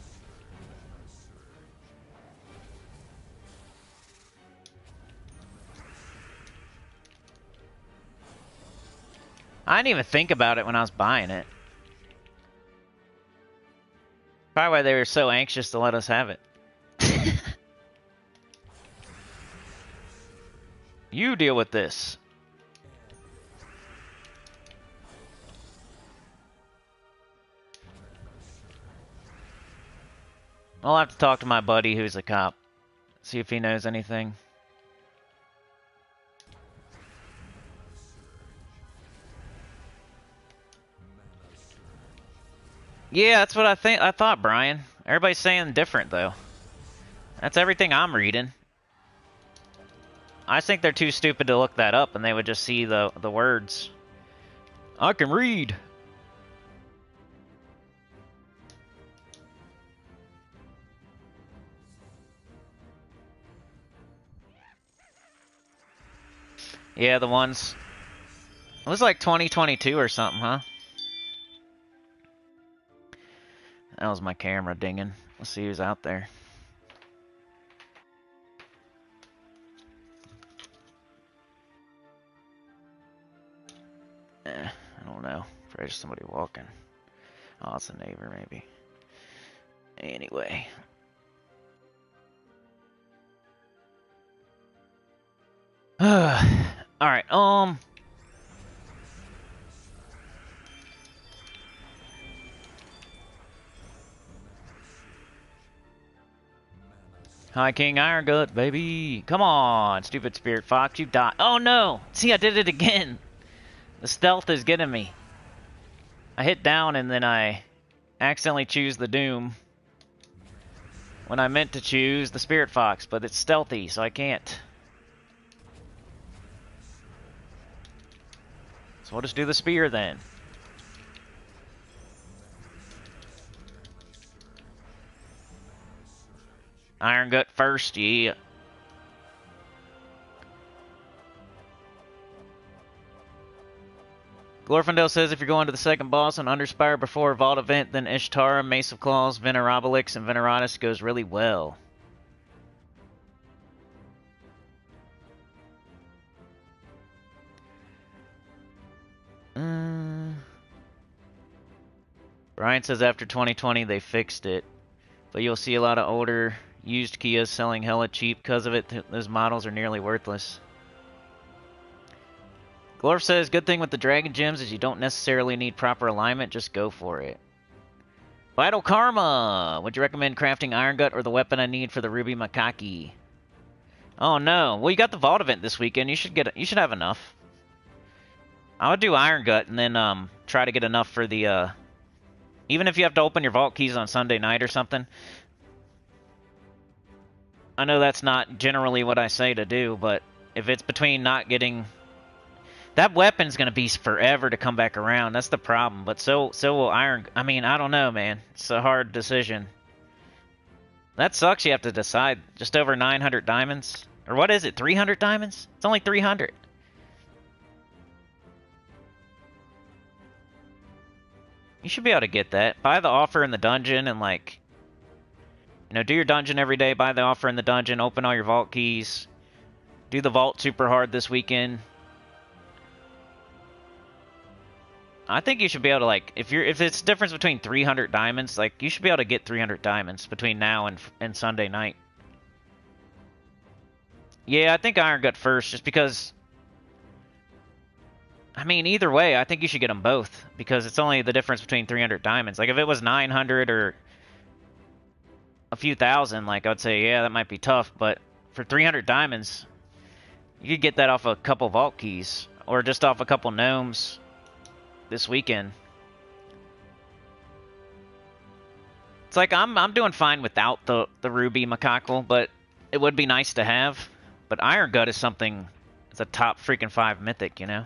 I didn't even think about it when I was buying it. Probably why they were so anxious to let us have it. You deal with this. I'll have to talk to my buddy who's a cop. See if he knows anything. Yeah, that's what I thought, Brian. Everybody's saying different, though. That's everything I'm reading. I think they're too stupid to look that up, and they would just see the words. I can read. Yeah, the ones... It was like 2022 or something, huh? That was my camera dinging. Let's see who's out there. I don't know. Probably just somebody walking. Oh, it's a neighbor, maybe. Anyway. Alright, Hi, King Irongut, baby. Come on, stupid Spirit Fox, you died. Oh, no! See, I did it again! The stealth is getting me. I hit down and then I accidentally choose the Doom when I meant to choose the Spirit Fox, but it's stealthy, so I can't. So we'll just do the Spear then. Irongut first, yeah. Glorfindel says if you're going to the second boss on Underspire before Vault event, then Ishtara, Mace of Claws, Venerabilix, and Veneratus goes really well. Brian says after 2020 they fixed it, but you'll see a lot of older used Kias selling hella cheap because of it. Those models are nearly worthless. Glorf says, good thing with the Dragon Gems is you don't necessarily need proper alignment, just go for it. Vital Karma! Would you recommend crafting Iron Gut or the weapon I need for the Ruby Macaque? Oh no. Well, you got the Vault event this weekend. You should have enough. I would do Iron Gut and then try to get enough for the even if you have to open your vault keys on Sunday night or something. I know that's not generally what I say to do, but if it's between not getting... That weapon's going to be forever to come back around. That's the problem. But so will Iron... I mean, I don't know, man. It's a hard decision. That sucks. You have to decide. Just over 900 diamonds. Or what is it? 300 diamonds? It's only 300. You should be able to get that. Buy the offer in the dungeon and, like... You know, do your dungeon every day. Buy the offer in the dungeon. Open all your vault keys. Do the vault super hard this weekend. I think you should be able to, like, if it's difference between 300 diamonds, like, you should be able to get 300 diamonds between now and Sunday night. Yeah, I think Iron Gut first, just because... I mean, either way, I think you should get them both, because it's only the difference between 300 diamonds. Like, if it was 900 or a few thousand, like, I would say, yeah, that might be tough, but for 300 diamonds, you could get that off a couple vault keys, or just off a couple gnomes this weekend. It's like I'm doing fine without the Ruby Macaque, but it would be nice to have. But Iron Gut is something, it's a top freaking 5 mythic, you know?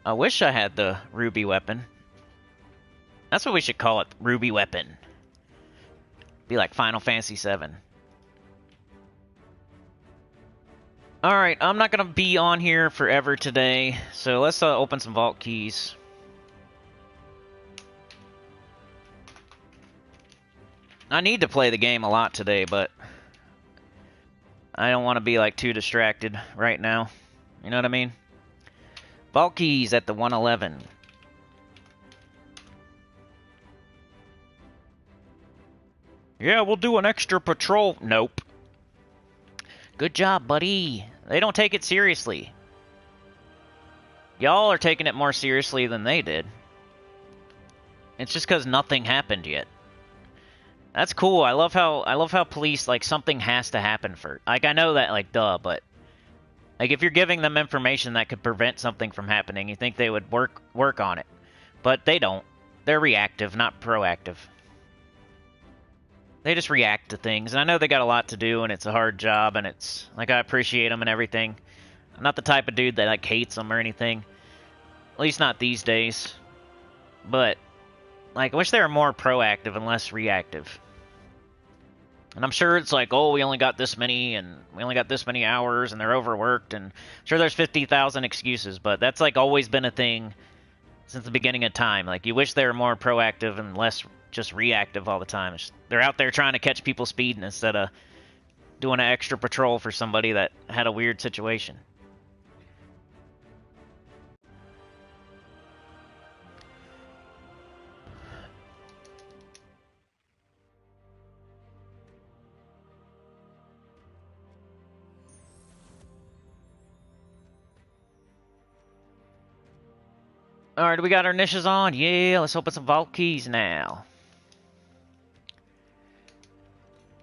I wish I had the Ruby weapon. That's what we should call it, Ruby weapon. Be like Final Fantasy VII. Alright, I'm not going to be on here forever today, so let's open some vault keys. I need to play the game a lot today, but I don't want to be like too distracted right now. You know what I mean? Valky's at the 111. Yeah, we'll do an extra patrol. Nope. Good job, buddy. They don't take it seriously. Y'all are taking it more seriously than they did. It's just because nothing happened yet. That's cool. I love how police, like, something has to happen for, like, I know that, like, duh, but like, if you're giving them information that could prevent something from happening, you think they would work on it. But they don't. They're reactive, not proactive. They just react to things. And I know they got a lot to do, and it's a hard job, and it's, like, I appreciate them and everything. I'm not the type of dude that, like, hates them or anything. At least not these days. But, like, I wish they were more proactive and less reactive. And I'm sure it's like, oh, we only got this many, and we only got this many hours, and they're overworked, and I'm sure there's 50,000 excuses, but that's, like, always been a thing since the beginning of time. Like, you wish they were more proactive and less just reactive all the time. They're out there trying to catch people speeding instead of doing an extra patrol for somebody that had a weird situation. Alright, we got our niches on? Yeah, let's open some vault keys now.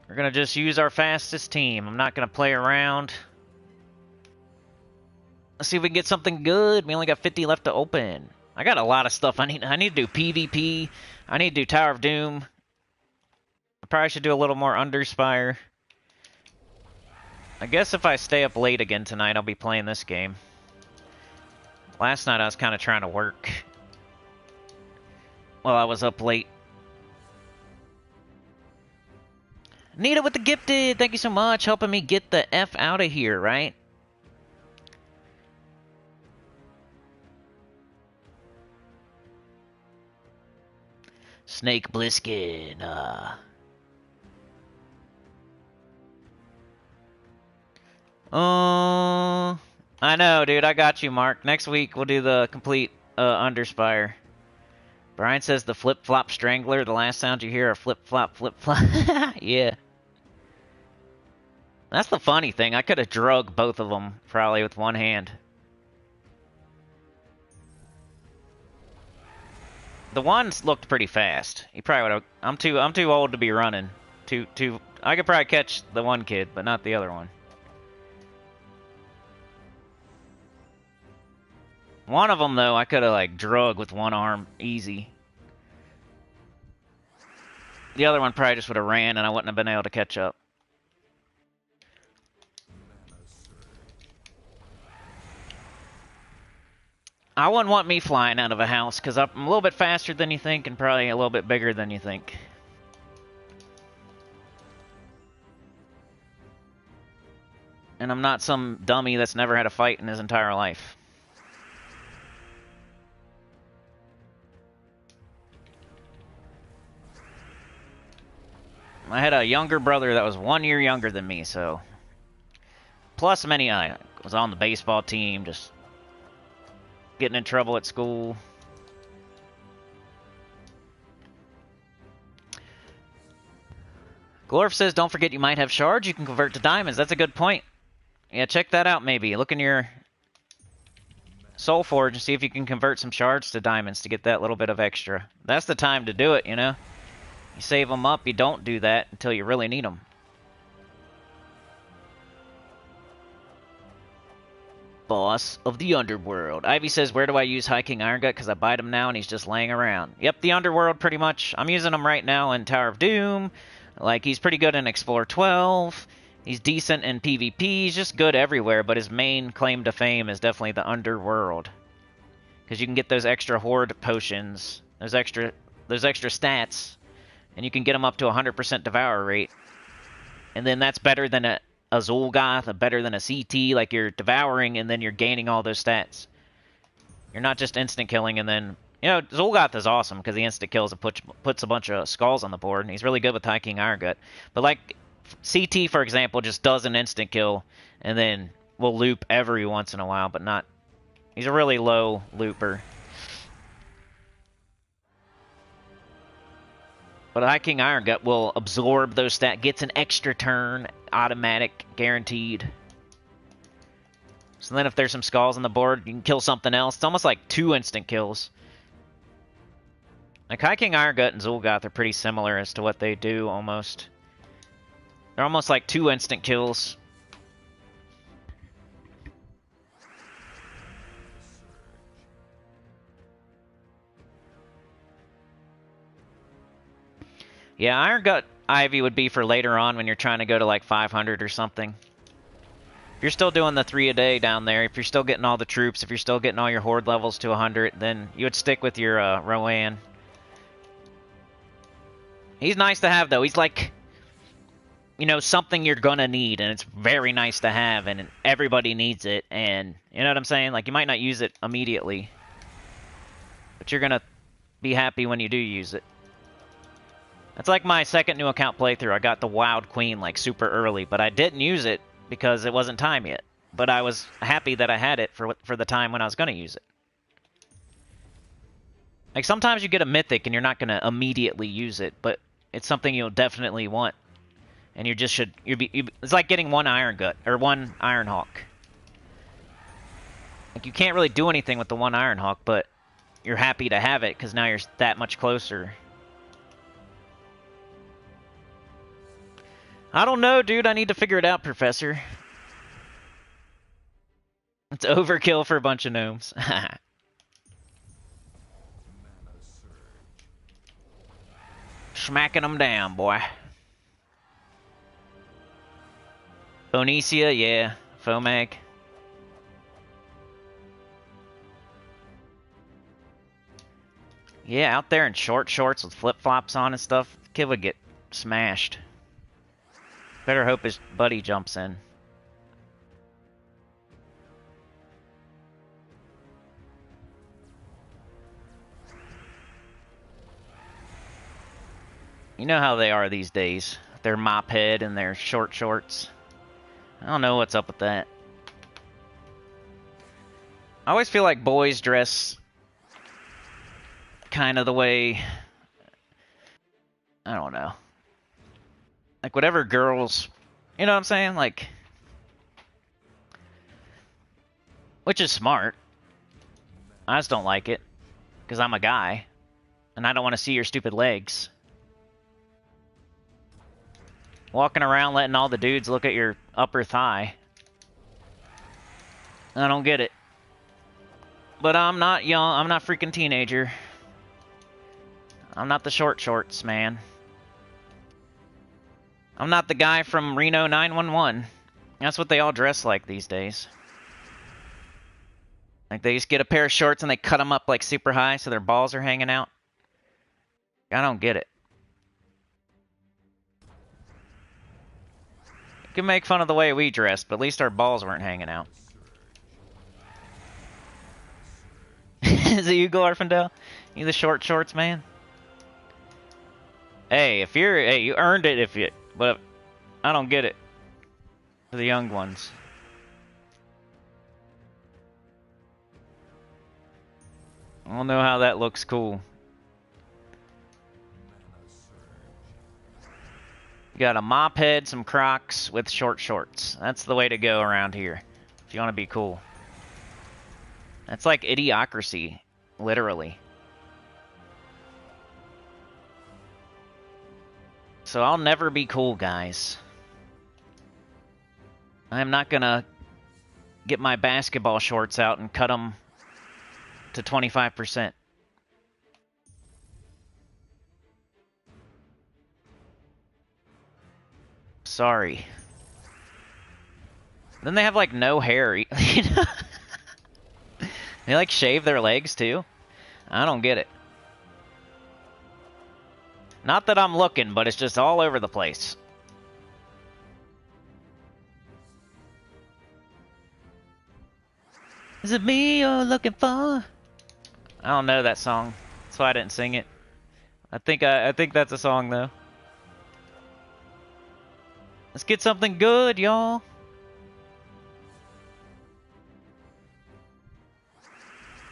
We're gonna just use our fastest team. I'm not gonna play around. Let's see if we can get something good. We only got 50 left to open. I got a lot of stuff. I need to do PvP. I need to do Tower of Doom. I probably should do a little more Underspire. I guess if I stay up late again tonight, I'll be playing this game. Last night I was kind of trying to work while I was up late. Nita with the gifted! Thank you so much, helping me get the F out of here, right? Snake Bliskin, I know, dude. I got you, Mark. Next week, we'll do the complete Underspire. Brian says the flip-flop strangler. The last sound you hear are flip-flop, flip-flop. Yeah. That's the funny thing. I could have drug both of them probably with one hand. The one looked pretty fast. He probably would have. I'm too old to be running. I could probably catch the one kid, but not the other one. One of them, though, I could have, like, drug with one arm easy. The other one probably just would have ran, and I wouldn't have been able to catch up. I wouldn't want me flying out of a house, because I'm a little bit faster than you think, and probably a little bit bigger than you think. And I'm not some dummy that's never had a fight in his entire life. I had a younger brother that was 1 year younger than me, so... Plus many, I was on the baseball team, just... getting in trouble at school. Glorf says, don't forget you might have shards you can convert to diamonds. That's a good point. Yeah, check that out maybe. Look in your Soul Forge and see if you can convert some shards to diamonds to get that little bit of extra. That's the time to do it, you know? You save them up, you don't do that until you really need them. Boss of the Underworld. Ivy says, where do I use High King Iron Gut? Because I bite him now and he's just laying around. Yep, the Underworld pretty much. I'm using him right now in Tower of Doom. Like, he's pretty good in Explorer 12. He's decent in PvP. He's just good everywhere, but his main claim to fame is definitely the Underworld. Because you can get those extra Horde potions, those extra stats, and you can get them up to 100% Devour rate. And then that's better than a Zul'Goth, better than a CT. Like, you're devouring and then you're gaining all those stats. You're not just instant killing and then You know, Zolgoth is awesome because he insta kills and puts a bunch of skulls on the board, and he's really good with High King Iron Gut. But like CT, for example, just does an instant kill and then will loop every once in a while, but not. He's a really low looper. But High King Iron Gut will absorb those stats, gets an extra turn, automatic, guaranteed. So then if there's some skulls on the board, you can kill something else. It's almost like 2 instant kills. Like High King Iron Gut and Zul'Goth are pretty similar as to what they do, almost. They're almost like 2 instant kills. Yeah, Iron Gut Ivy would be for later on when you're trying to go to like 500 or something. If you're still doing the 3 a day down there, if you're still getting all the troops, if you're still getting all your horde levels to 100, then you would stick with your Rowan. He's nice to have, though. He's like, you know, something you're gonna need, and it's very nice to have, and everybody needs it, and you know what I'm saying? Like, you might not use it immediately, but you're gonna be happy when you do use it. That's like my second new account playthrough. I got the Wild Queen, like, super early, but I didn't use it because it wasn't time yet. But I was happy that I had it for the time when I was gonna use it. Like, sometimes you get a mythic and you're not gonna immediately use it, but it's something you'll definitely want. And you just should... it's like getting 1 Iron Gut, or 1 Iron Hawk. Like, you can't really do anything with the 1 Iron Hawk, but you're happy to have it, because now you're that much closer. I don't know, dude. I need to figure it out, Professor. It's overkill for a bunch of gnomes. Smacking them down, boy. Bonicia, yeah. Fomag. Yeah, out there in short shorts with flip-flops on and stuff, the kid would get smashed. Better hope his buddy jumps in. You know how they are these days. Their mop head and their short shorts. I don't know what's up with that. I always feel like boys dress kind of the way... I don't know. Like, whatever girls... You know what I'm saying? Like... Which is smart. I just don't like it. Because I'm a guy. And I don't want to see your stupid legs. Walking around letting all the dudes look at your upper thigh. I don't get it. But I'm not young. I'm not a freaking teenager. I'm not the short shorts, man. I'm not the guy from Reno 911. That's what they all dress like these days. Like, they just get a pair of shorts and they cut them up like super high so their balls are hanging out. I don't get it. You can make fun of the way we dressed, but at least our balls weren't hanging out. Is it you, Glorfindel? You the short shorts, man? Hey, if you're... Hey, you earned it if you... But I don't get it. For the young ones. I don't know how that looks cool. You got a mop head, some Crocs with short shorts. That's the way to go around here. If you want to be cool. That's like idiocracy. Literally. So I'll never be cool, guys. I'm not gonna get my basketball shorts out and cut them to 25%. Sorry. Then they have, like, no hair. You know? They, like, shave their legs, too? I don't get it. Not that I'm looking, but it's just all over the place. Is it me you're looking for? I don't know that song. That's why I didn't sing it. I think that's a song though. Let's get something good, y'all.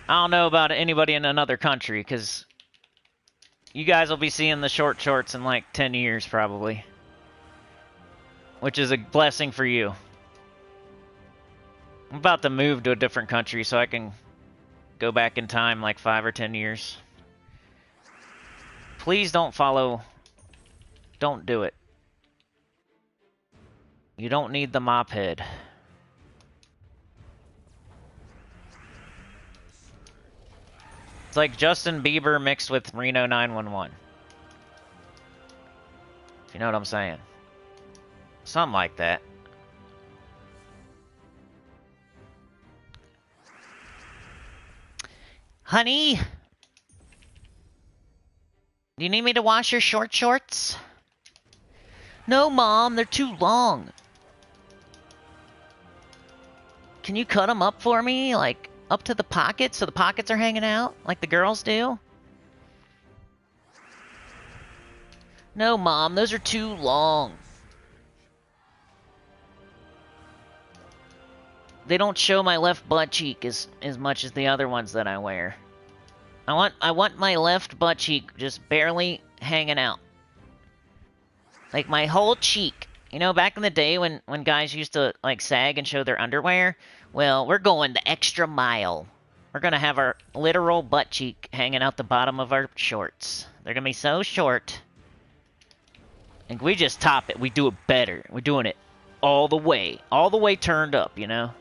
I don't know about anybody in another country, because you guys will be seeing the short shorts in like 10 years, probably. Which is a blessing for you. I'm about to move to a different country so I can go back in time like 5 or 10 years. Please don't follow. Don't do it. You don't need the mop head. It's like Justin Bieber mixed with Reno 911. If you know what I'm saying. Something like that. Honey? Do you need me to wash your short shorts? No, Mom, they're too long. Can you cut them up for me? Like, up to the pockets so the pockets are hanging out? Like the girls do? No, Mom, those are too long. They don't show my left butt cheek as much as the other ones that I wear. I want my left butt cheek just barely hanging out. Like my whole cheek. You know, back in the day when guys used to like sag and show their underwear? Well, we're going the extra mile. We're gonna have our literal butt cheek hanging out the bottom of our shorts. They're gonna be so short. And we just top it. We do it better. We're doing it all the way turned up, you know?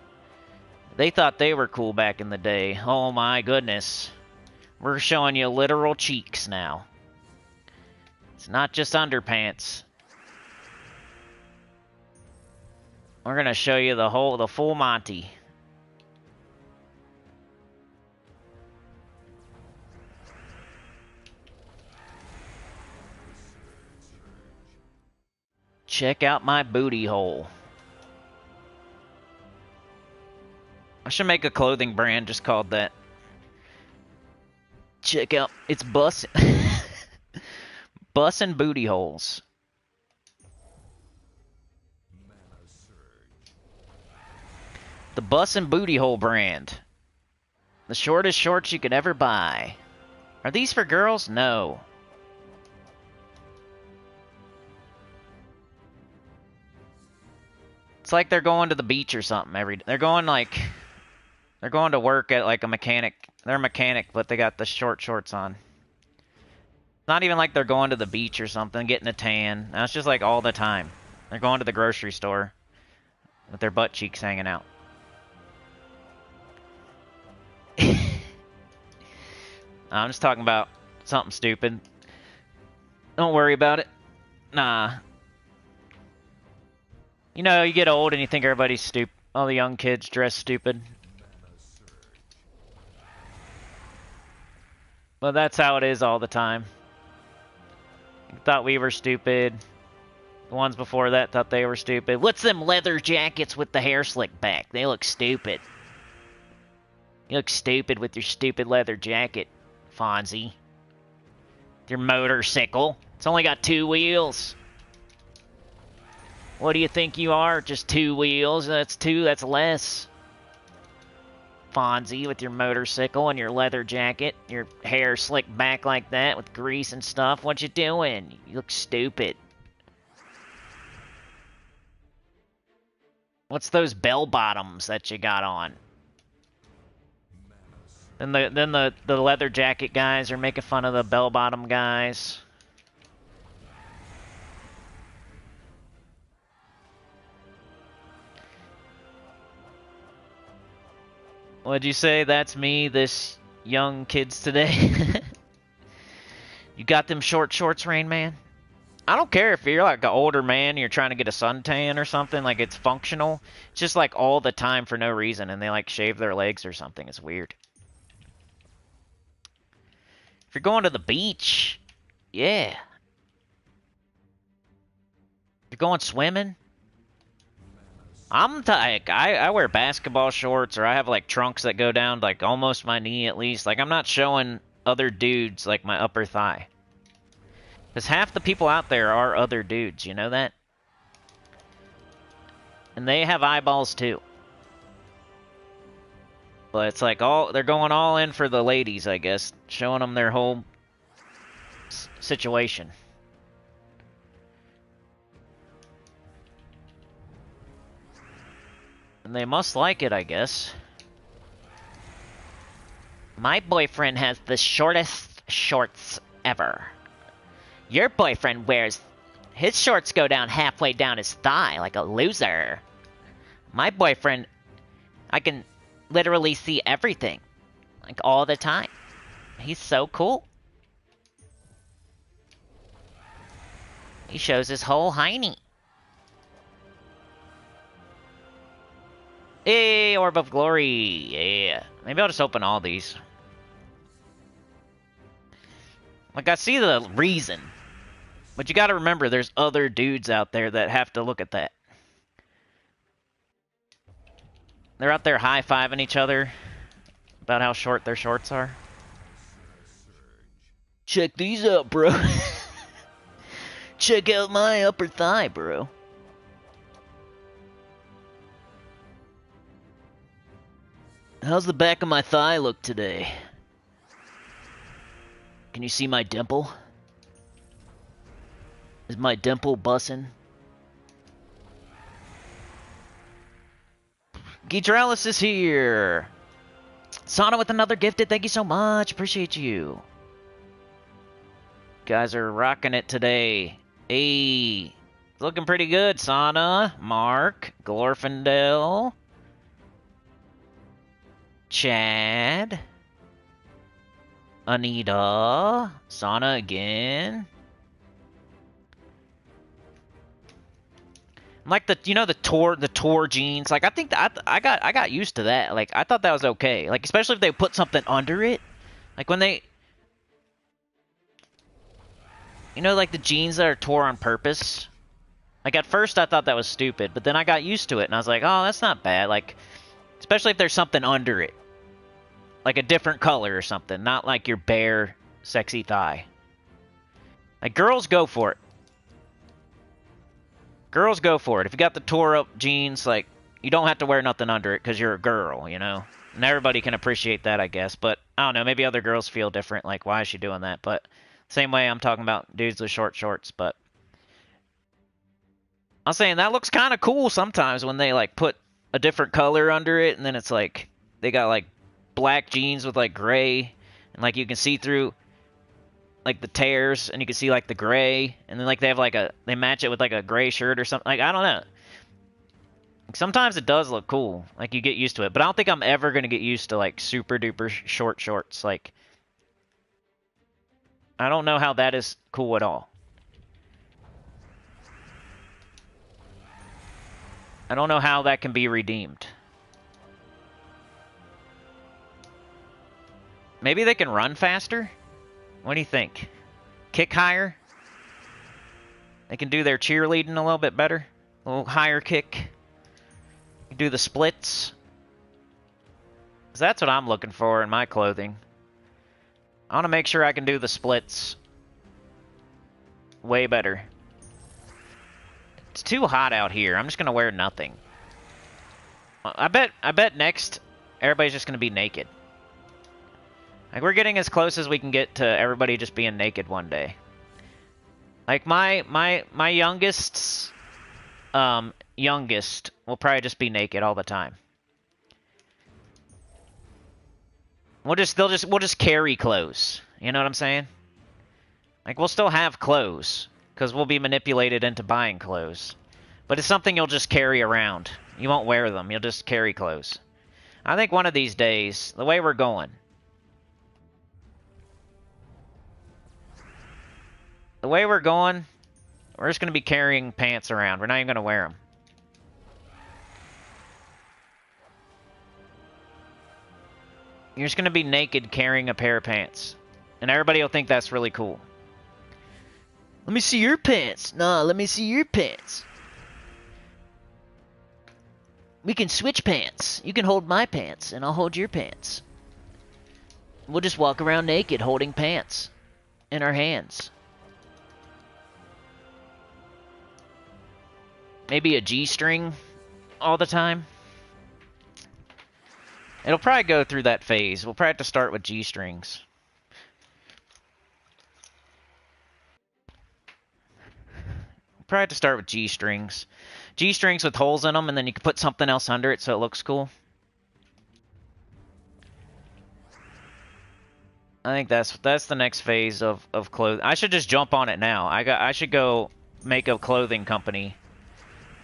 They thought they were cool back in the day. Oh my goodness. We're showing you literal cheeks now. It's not just underpants. We're gonna show you the full Monty. Check out my booty hole. I should make a clothing brand just called that. Check out, it's bussin' booty holes. The bussin' booty hole brand. The shortest shorts you could ever buy. Are these for girls? No. It's like they're going to the beach or something every day. They're going to work at like a mechanic. They're a mechanic, but they got the short shorts on. Not even like they're going to the beach or something, getting a tan. No, it's just like all the time. They're going to the grocery store with their butt cheeks hanging out. I'm just talking about something stupid. Don't worry about it. Nah. You know, you get old and you think everybody's stupid. All the young kids dress stupid. Well, that's how it is all the time. Thought we were stupid. The ones before that thought they were stupid. What's them leather jackets with the hair slicked back? They look stupid. You look stupid with your stupid leather jacket, Fonzie. Your motorcycle. It's only got 2 wheels. What do you think you are? Just 2 wheels? That's 2, that's less. Fonzie with your motorcycle and your leather jacket, your hair slicked back like that with grease and stuff. What you doing? You look stupid. What's those bell bottoms that you got on? Then the leather jacket guys are making fun of the bell bottom guys. What'd you say? That's me, this young kids today. You got them short shorts, Rain Man? I don't care if you're like an older man and you're trying to get a suntan or something, like it's functional. It's just like all the time for no reason and they like shave their legs or something. It's weird. If you're going to the beach, yeah. If you're going swimming, like, I wear basketball shorts, or I have like trunks that go down like almost my knee at least. Like I'm not showing other dudes like my upper thigh. Because half the people out there are other dudes, you know that? And they have eyeballs too. But it's like they're going all in for the ladies, I guess. Showing them their whole situation. And they must like it, I guess. My boyfriend has the shortest shorts ever. Your boyfriend wears... His shorts go down halfway down his thigh, like a loser. My boyfriend... I can literally see everything. Like, all the time. He's so cool. He shows his whole hiney. Hey, Orb of Glory. Yeah. Maybe I'll just open all these. Like, I see the reason. But you gotta remember, there's other dudes out there that have to look at that. They're out there high-fiving each other about how short their shorts are. Check these out, bro. Check out my upper thigh, bro. How's the back of my thigh look today? Can you see my dimple? Is my dimple bussin'? Geetralis is here! Sana with another gifted, thank you so much, appreciate you. Guys are rocking it today. Hey, looking pretty good, Sana, Mark, Glorfindel, Chad, Anita, Sana again. Like the Tor jeans. Like I think that I got used to that. Like I thought that was okay. Like especially if they put something under it. Like when they, like the jeans that are tore on purpose. Like at first I thought that was stupid, but then I got used to it and I was like, oh, that's not bad. Like especially if there's something under it, like a different color or something, not like your bare sexy thigh. Like girls go for it. Girls go for it. If you got the tore up jeans, like, you don't have to wear nothing under it because you're a girl, you know? And everybody can appreciate that, I guess. But, I don't know, maybe other girls feel different. Like, why is she doing that? But, same way I'm talking about dudes with short shorts, but... I'm saying that looks kind of cool sometimes when they, like, put a different color under it. And then it's like, they got, like, black jeans with, like, gray. And, like, you can see through... like the tears, and you can see like the gray, and then like they have like they match it with like a gray shirt or something. Like I don't know. Sometimes it does look cool, like you get used to it. But I don't think I'm ever gonna get used to like super duper short shorts. Like I don't know how that is cool at all. I don't know how that can be redeemed. Maybe they can run faster? What do you think? Kick higher? They can do their cheerleading a little bit better. A little higher kick. Do the splits. 'Cause that's what I'm looking for in my clothing. I want to make sure I can do the splits way better. It's too hot out here. I'm just going to wear nothing. I bet next everybody's just going to be naked. Like, we're getting as close as we can get to everybody just being naked one day. Like, my youngest will probably just be naked all the time. We'll just carry clothes. You know what I'm saying? Like, we'll still have clothes, because we'll be manipulated into buying clothes. But it's something you'll just carry around. You won't wear them. You'll just carry clothes. I think one of these days, the way we're going... the way we're going, we're just going to be carrying pants around. We're not even going to wear them. You're just going to be naked carrying a pair of pants. And everybody will think that's really cool. Let me see your pants. Nah, let me see your pants. We can switch pants. You can hold my pants, and I'll hold your pants. We'll just walk around naked, holding pants in our hands. Maybe a G-string all the time. It'll probably go through that phase. We'll probably have to start with G-strings. Probably have to start with G-strings. G-strings with holes in them, and then you can put something else under it so it looks cool. I think that's the next phase of clothing. I should just jump on it now. I should go make a clothing company,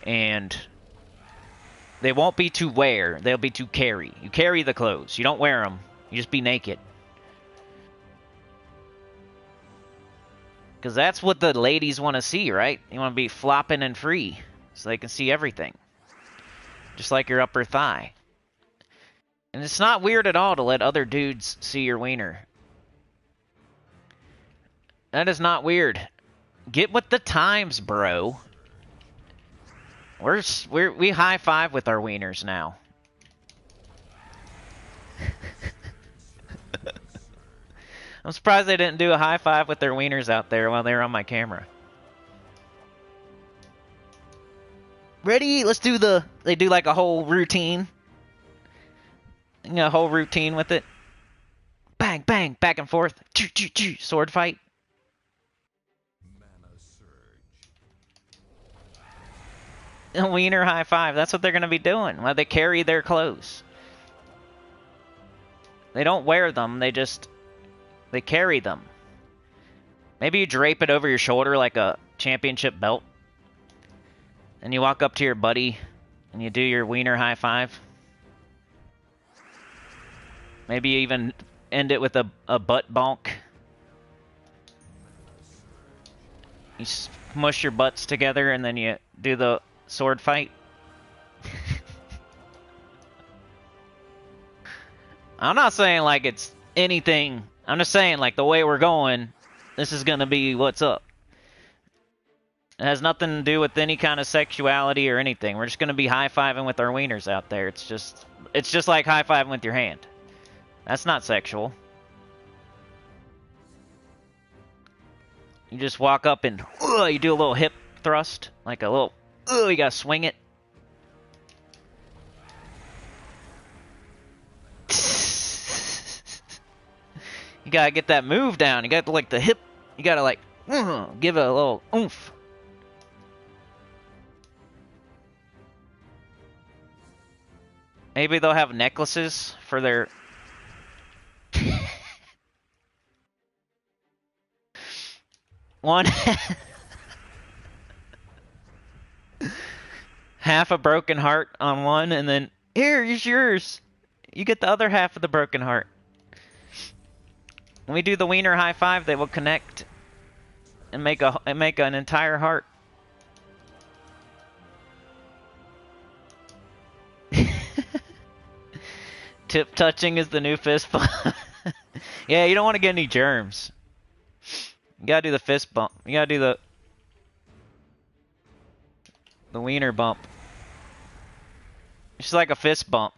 and they won't be to wear. They'll be to carry. You carry the clothes. You don't wear them. You just be naked. Because that's what the ladies want to see, right? You want to be flopping and free so they can see everything. Just like your upper thigh. And it's not weird at all to let other dudes see your wiener. That is not weird. Get with the times, bro. We high five with our wieners now. I'm surprised they didn't do a high five with their wieners out there while they were on my camera. Ready? Let's do they do like a whole routine. You know, a whole routine with it. Bang, bang, back and forth. Sword fight. A wiener high five. That's what they're going to be doing while they carry their clothes. They don't wear them. They carry them. Maybe you drape it over your shoulder like a championship belt. And you walk up to your buddy and you do your wiener high five. Maybe you even end it with a butt bonk. You smush your butts together and then you do the sword fight. I'm not saying like it's anything. I'm just saying like the way we're going, this is going to be what's up. It has nothing to do with any kind of sexuality or anything. We're just going to be high-fiving with our wieners out there. It's just like high-fiving with your hand. That's not sexual. You just walk up and you do a little hip thrust, like a little you got to swing it. You got to get that move down. You got to like the hip, you got to like give it a little oomph. Maybe they'll have necklaces for their... One... half a broken heart on one, and then, here, it's yours. You get the other half of the broken heart. When we do the wiener high five, they will connect and make an entire heart. Tip touching is the new fist bump. Yeah, you don't want to get any germs. You gotta do the fist bump. You gotta do the wiener bump. It's just like a fist bump.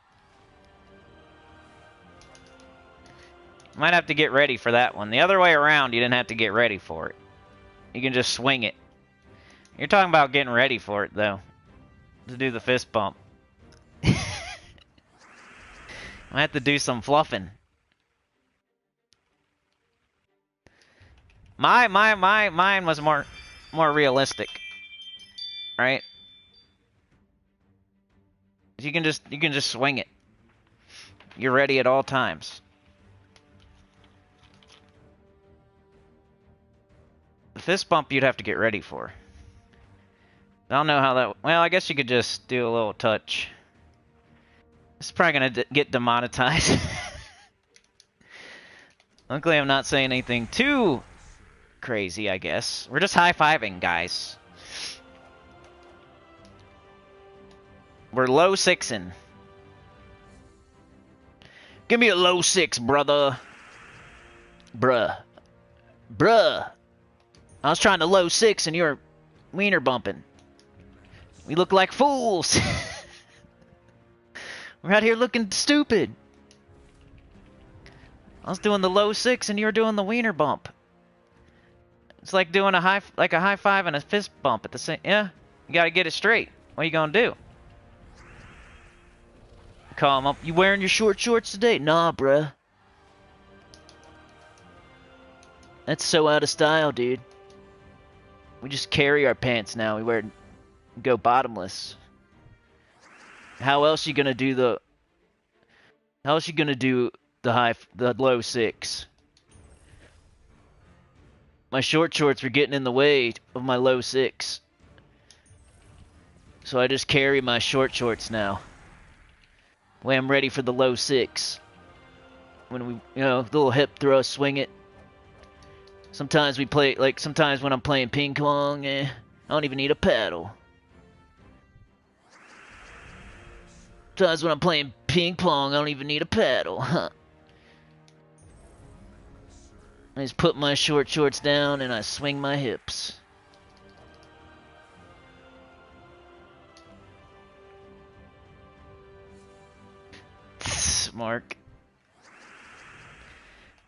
Might have to get ready for that one. The other way around, you didn't have to get ready for it. You can just swing it. You're talking about getting ready for it, though. To do the fist bump. I have to do some fluffing. Mine was more realistic, right? You can just swing it. You're ready at all times. The fist bump you'd have to get ready for. I don't know how that... Well, I guess you could just do a little touch. It's probably gonna get demonetized. Luckily, I'm not saying anything too crazy, I guess. We're just high-fiving, guys. We're low sixing. Give me a low six, brother. Bruh. I was trying to low six and you're wiener bumping. We look like fools. We're out here looking stupid. I was doing the low 6 and you were doing the wiener bump. It's like doing a high five and a fist bump at the same. Yeah, you gotta get it straight. What are you gonna do? Call him up. You wearing your short shorts today? Nah, bruh. That's so out of style, dude. We just carry our pants now. We go bottomless. How else you gonna do the? How else you gonna do the low 6? My short shorts were getting in the way of my low 6. So I just carry my short shorts now. When I'm ready for the low 6. When we, little hip thrust, swing it. Sometimes we play, sometimes when I'm playing ping pong, I don't even need a paddle. Sometimes when I'm playing ping pong, I don't even need a paddle, huh? I just put my short shorts down and I swing my hips. Mark.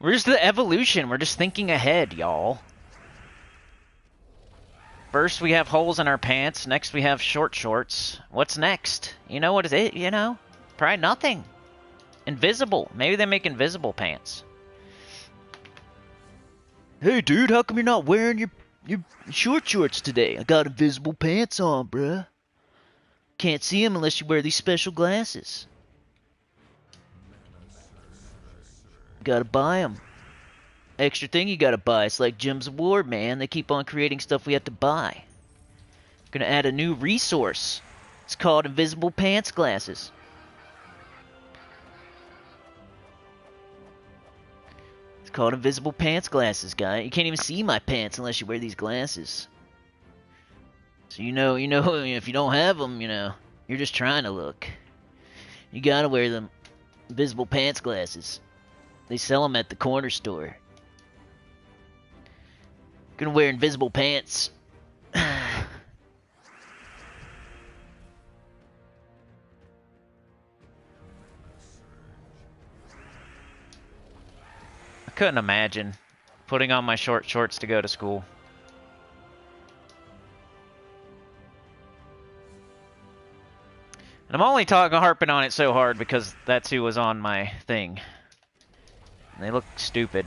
We're just the evolution. We're just thinking ahead, y'all. First we have holes in our pants. Next we have short shorts. What's next? You know what is it? Probably nothing. Invisible. Maybe they make invisible pants. Hey, dude, how come you're not wearing your short shorts today? I got invisible pants on, bruh. Can't see them unless you wear these special glasses. Gotta buy them. Extra thing you gotta buy. It's like Gems of War, man. They keep on creating stuff we have to buy. Gonna add a new resource. It's called invisible pants glasses. It's called invisible pants glasses, guy. You can't even see my pants unless you wear these glasses. So you know, if you don't have them, you're just trying to look. You gotta wear them invisible pants glasses. They sell them at the corner store. Gonna wear invisible pants. I couldn't imagine putting on my short shorts to go to school. And I'm only harping on it so hard because that's who was on my thing. They look stupid.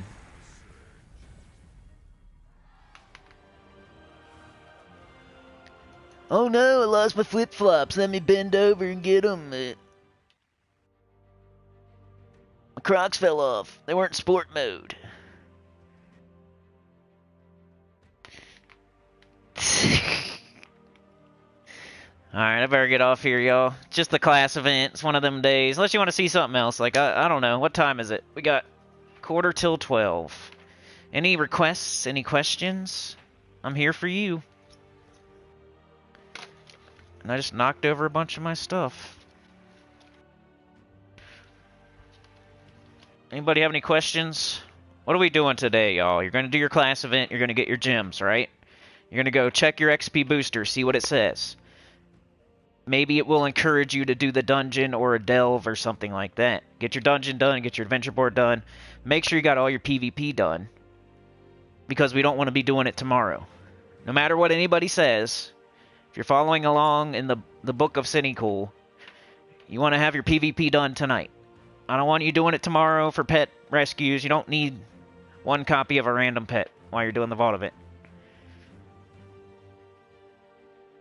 Oh no, I lost my flip-flops. Let me bend over and get them. My Crocs fell off. They weren't sport mode. Alright, I better get off here, y'all. Just the class event. It's one of them days. Unless you want to see something else. Like, I don't know. What time is it? We got 11:45. Any requests? Any questions? I'm here for you. And I just knocked over a bunch of my stuff. Anybody have any questions? What are we doing today, y'all? You're going to do your class event. You're going to get your gems, right? You're going to go check your XP booster, see what it says. Maybe it will encourage you to do the dungeon or a delve or something like that. Get your dungeon done, get your adventure board done. Make sure you got all your PvP done. Because we don't want to be doing it tomorrow. No matter what anybody says, if you're following along in the book of Sinnycool, you want to have your PvP done tonight. I don't want you doing it tomorrow for pet rescues. You don't need one copy of a random pet while you're doing the vault event.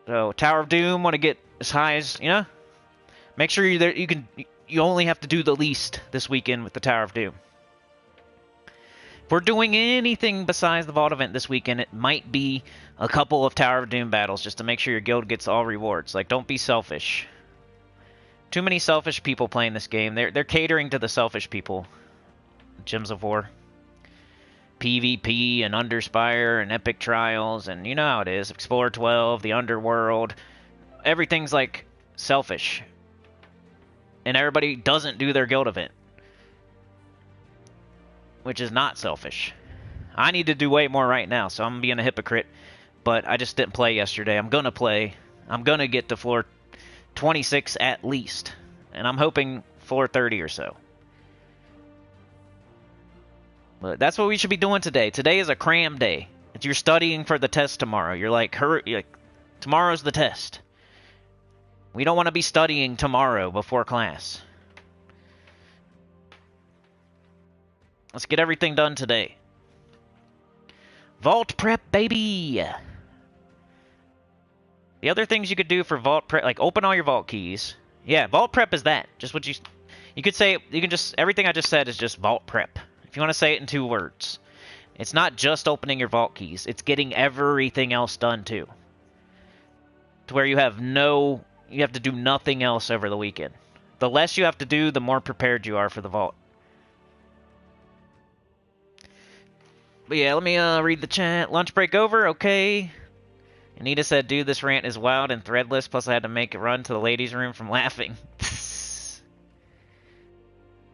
So, Tower of Doom, want to get as high as, make sure you're there. You only have to do the least this weekend with the Tower of Doom. If we're doing anything besides the vault event this weekend, it might be a couple of Tower of Doom battles just to make sure your guild gets all rewards. Like, don't be selfish. Too many selfish people playing this game. They're catering to the selfish people. Gems of War. PvP and Underspire and Epic Trials and you know how it is. Explorer 12, the Underworld. Everything's like selfish. And everybody doesn't do their guild event. Which is not selfish. I need to do way more right now, so I'm being a hypocrite. But I just didn't play yesterday. I'm gonna play. I'm gonna get to floor 26 at least. and I'm hoping 4:30 or so. But that's what we should be doing today. Today is a cram day. If you're studying for the test tomorrow, you're like, hurry, tomorrow's the test. We don't want to be studying tomorrow before class. Let's get everything done today. Vault prep, baby! The other things you could do for vault prep, like open all your vault keys. Yeah, vault prep is that. Just what you could say, you can just, everything I just said is just vault prep. If you want to say it in 2 words. It's not just opening your vault keys. It's getting everything else done too. To where you have to do nothing else over the weekend. The less you have to do, the more prepared you are for the vault. But yeah, let me read the chat. Lunch break over? Okay. Anita said, dude, this rant is wild and threadless, plus I had to make it run to the ladies' room from laughing.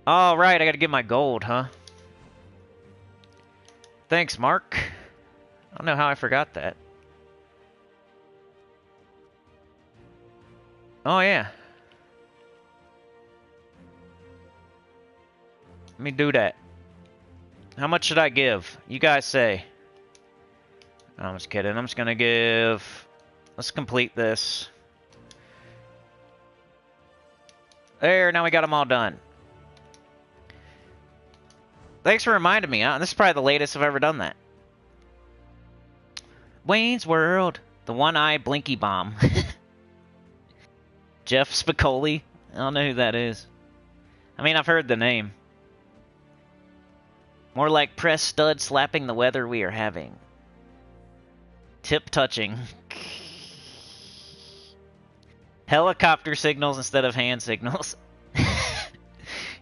All right, I gotta get my gold, huh? Thanks, Mark. I don't know how I forgot that. Oh, yeah. Let me do that. How much should I give? You guys say. I'm just kidding. I'm just gonna give... Let's complete this. There, now we got them all done. Thanks for reminding me. This is probably the latest I've ever done that. Wayne's World. The one-eye Blinky Bomb. Jeff Spicoli. I don't know who that is. I mean, I've heard the name. More like press stud slapping the weather we are having. Tip touching. Helicopter signals instead of hand signals.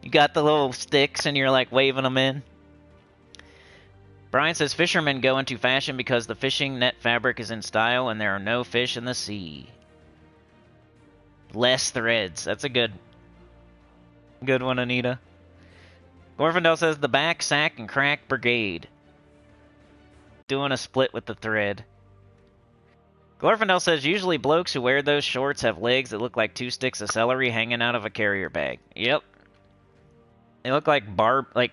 You got the little sticks and you're like waving them in. Brian says fishermen go into fashion because the fishing net fabric is in style and there are no fish in the sea. Less threads. That's a good one, Anita. Gorfindel says the back, sack, and crack brigade. Doing a split with the thread. Glorfindel says usually blokes who wear those shorts have legs that look like 2 sticks of celery hanging out of a carrier bag. Yep. They look like like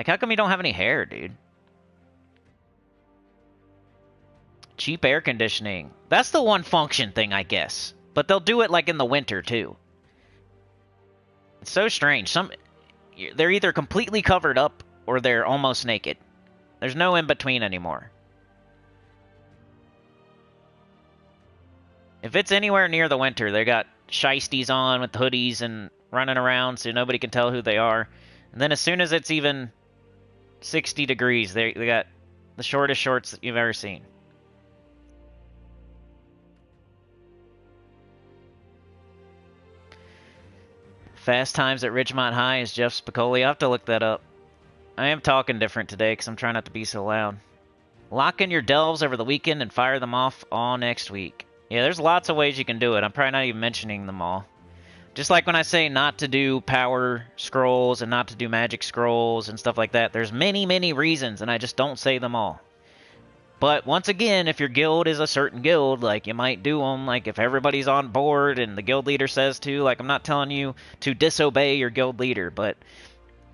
how come you don't have any hair, dude? Cheap air conditioning. That's the one function thing, I guess. But they'll do it like in the winter too. It's so strange. They're either completely covered up or they're almost naked. There's no in between anymore. If it's anywhere near the winter, they got shiesties on with hoodies and running around so nobody can tell who they are. And then as soon as it's even 60 degrees, they got the shortest shorts that you've ever seen. Fast times at Ridgemont High is Jeff Spicoli. I have to look that up. I am talking different today because I'm trying not to be so loud. Lock in your delves over the weekend and fire them off all next week. Yeah, there's lots of ways you can do it. I'm probably not even mentioning them all. Just like when I say not to do power scrolls and not to do magic scrolls and stuff like that, there's many, many reasons, and I just don't say them all. But once again, if your guild is a certain guild, like, you might do them. Like, if everybody's on board and the guild leader says to, like, I'm not telling you to disobey your guild leader, but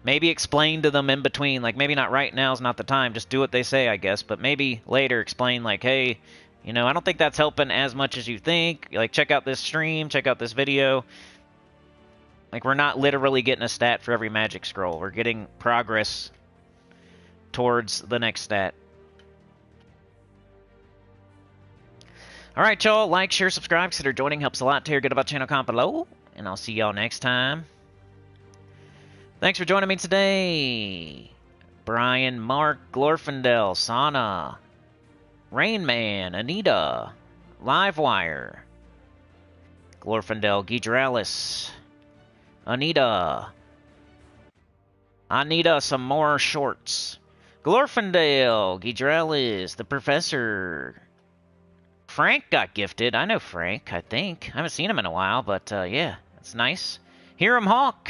maybe explain to them in between. Like, maybe not right now is not the time. Just do what they say, I guess. But maybe later explain, like, hey, you know, I don't think that's helping as much as you think. Like, check out this stream, check out this video. Like, we're not literally getting a stat for every magic scroll. We're getting progress towards the next stat. Alright, y'all. Like, share, subscribe. Consider joining. Helps a lot to hear good about channel comment below. And I'll see y'all next time. Thanks for joining me today. Brian, Mark, Glorfindel, Sana, Rainman, Anita, Livewire, Glorfindel, Gidralis, Anita. I need some more shorts. Glorfindel, Gidralis, the Professor. Frank got gifted. I know Frank, I think. I haven't seen him in a while, but yeah, that's nice. Hiram Hawk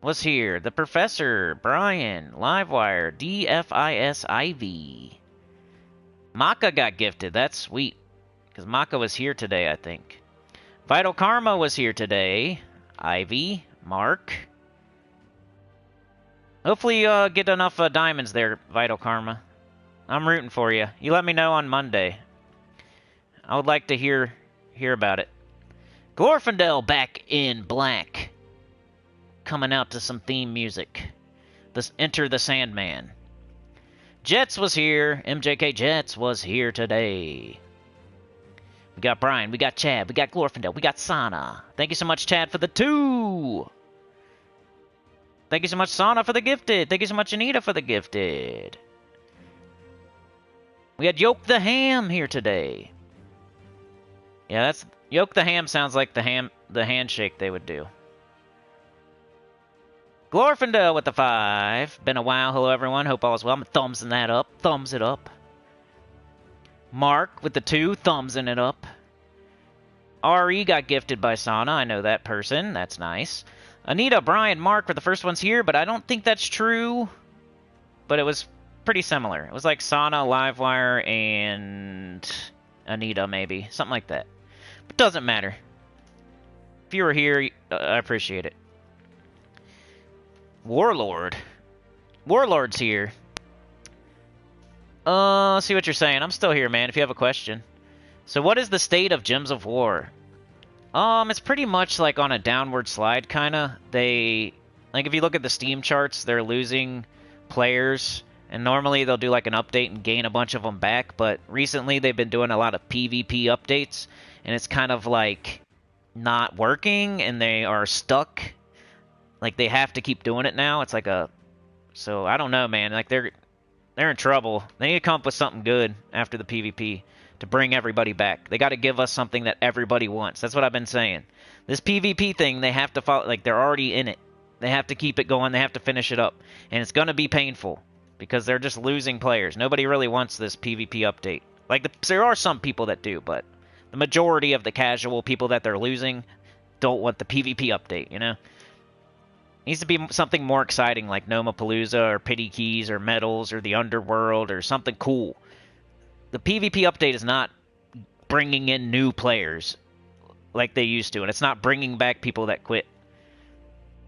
was here. The Professor, Brian, Livewire, DFIS Ivy. Maka got gifted. That's sweet. Because Maka was here today, I think. Vital Karma was here today. Ivy, Mark. Hopefully you get enough diamonds there, Vital Karma. I'm rooting for you. You let me know on Monday. I would like to hear about it. Glorfindel back in black. Coming out to some theme music. This Enter the Sandman. Jets was here. MJK Jets was here today. We got Brian, we got Chad, we got Glorfindel, we got Sana. Thank you so much, Chad, for the 2. Thank you so much, Sana, for the gifted. Thank you so much, Anita, for the gifted. We had Yoke the Ham here today. Yeah, that's Yoke the Ham sounds like the handshake they would do. Glorfindel with the 5. Been a while. Hello, everyone. Hope all is well. I'm thumbsing that up. Thumbs it up. Mark with the 2. Thumbsing it up. RE got gifted by Sana. I know that person. That's nice. Anita, Brian, Mark were the first ones here, but I don't think that's true. But it was pretty similar. It was like Sana, Livewire, and Anita, maybe. Something like that. But doesn't matter. If you were here, I appreciate it. Warlord. Warlord's here. See what you're saying. I'm still here, man, if you have a question. So what is the state of Gems of War? It's pretty much like on a downward slide, kinda. Like, if you look at the Steam charts, they're losing players. And normally they'll do like an update and gain a bunch of them back. But recently they've been doing a lot of PvP updates. And it's kind of like not working and they are stuck. Like, they have to keep doing it now. It's like a... So, I don't know, man. Like, they're in trouble. They need to come up with something good after the PvP to bring everybody back. They got to give us something that everybody wants. That's what I've been saying. This PvP thing, they have to follow... Like, they're already in it. They have to keep it going. They have to finish it up. And it's going to be painful because they're just losing players. Nobody really wants this PvP update. Like, there are some people that do, but the majority of the casual people that they're losing don't want the PvP update, you know? Needs to be something more exciting like Nomapalooza or Pity Keys or Metals or the Underworld or something cool. The PvP update is not bringing in new players like they used to, and it's not bringing back people that quit.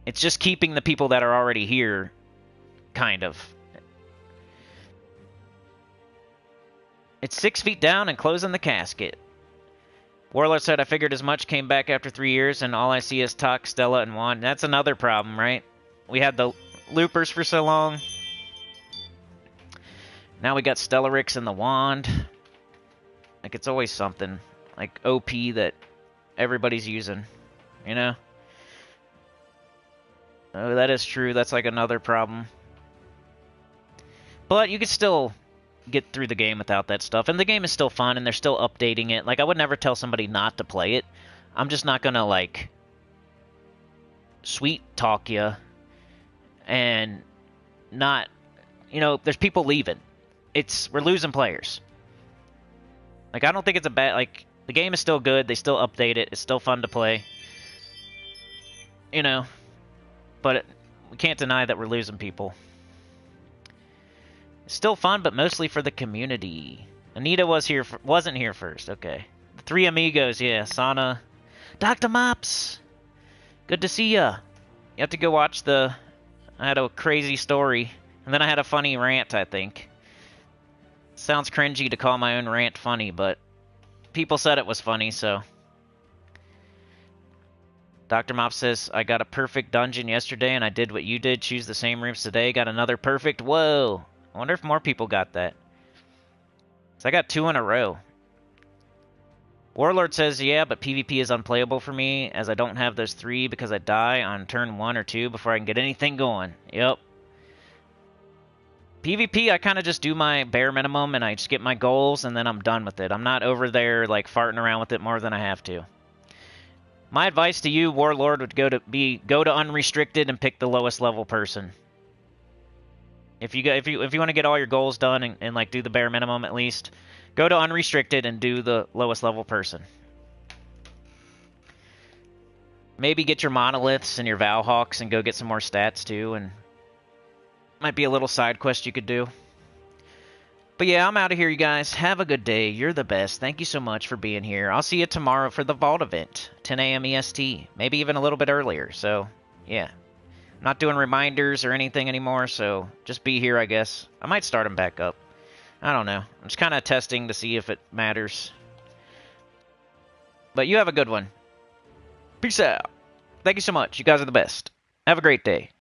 It's just keeping the people that are already here, kind of. It's 6 feet down and closing the casket. Warlord said, I figured as much, came back after 3 years, and all I see is Talk, Stella, and Wand. That's another problem, right? We had the Loopers for so long. Now we got Stellarix and the Wand. Like, it's always something. Like, OP that everybody's using. You know? Oh, that is true. That's like another problem. But you could still get through the game without that stuff. And the game is still fun, and they're still updating it. Like, I would never tell somebody not to play it. I'm just not gonna, like, sweet talk you and not... You know, there's people leaving. We're losing players. Like, I don't think it's a bad... Like, the game is still good. They still update it. It's still fun to play. You know. But we can't deny that we're losing people. Still fun, but mostly for the community. Anita wasn't here first. Okay. The 3 amigos, yeah. Sana. Dr. Mops! Good to see ya. You have to go watch I had a crazy story. And then I had a funny rant, I think. Sounds cringy to call my own rant funny, but people said it was funny, so... Dr. Mop says, I got a perfect dungeon yesterday, and I did what you did. Choose the same rooms today. Got another perfect. Whoa! I wonder if more people got that. So I got 2 in a row. Warlord says, yeah, but PvP is unplayable for me, as I don't have those 3 because I die on turn 1 or 2 before I can get anything going. Yep. PvP, I kind of just do my bare minimum, and I just get my goals, and then I'm done with it. I'm not over there, like, farting around with it more than I have to. My advice to you, Warlord, would go to unrestricted and pick the lowest level person. If you want to get all your goals done and like do the bare minimum at least, go to unrestricted and do the lowest level person. Maybe get your monoliths and your Valhawks and go get some more stats too, and might be a little side quest you could do. But yeah, I'm out of here, you guys. Have a good day. You're the best. Thank you so much for being here. I'll see you tomorrow for the Vault event, 10 a.m. EST. Maybe even a little bit earlier. So, yeah. I'm not doing reminders or anything anymore, so just be here, I guess. I might start them back up. I don't know. I'm just kind of testing to see if it matters. But you have a good one. Peace out. Thank you so much. You guys are the best. Have a great day.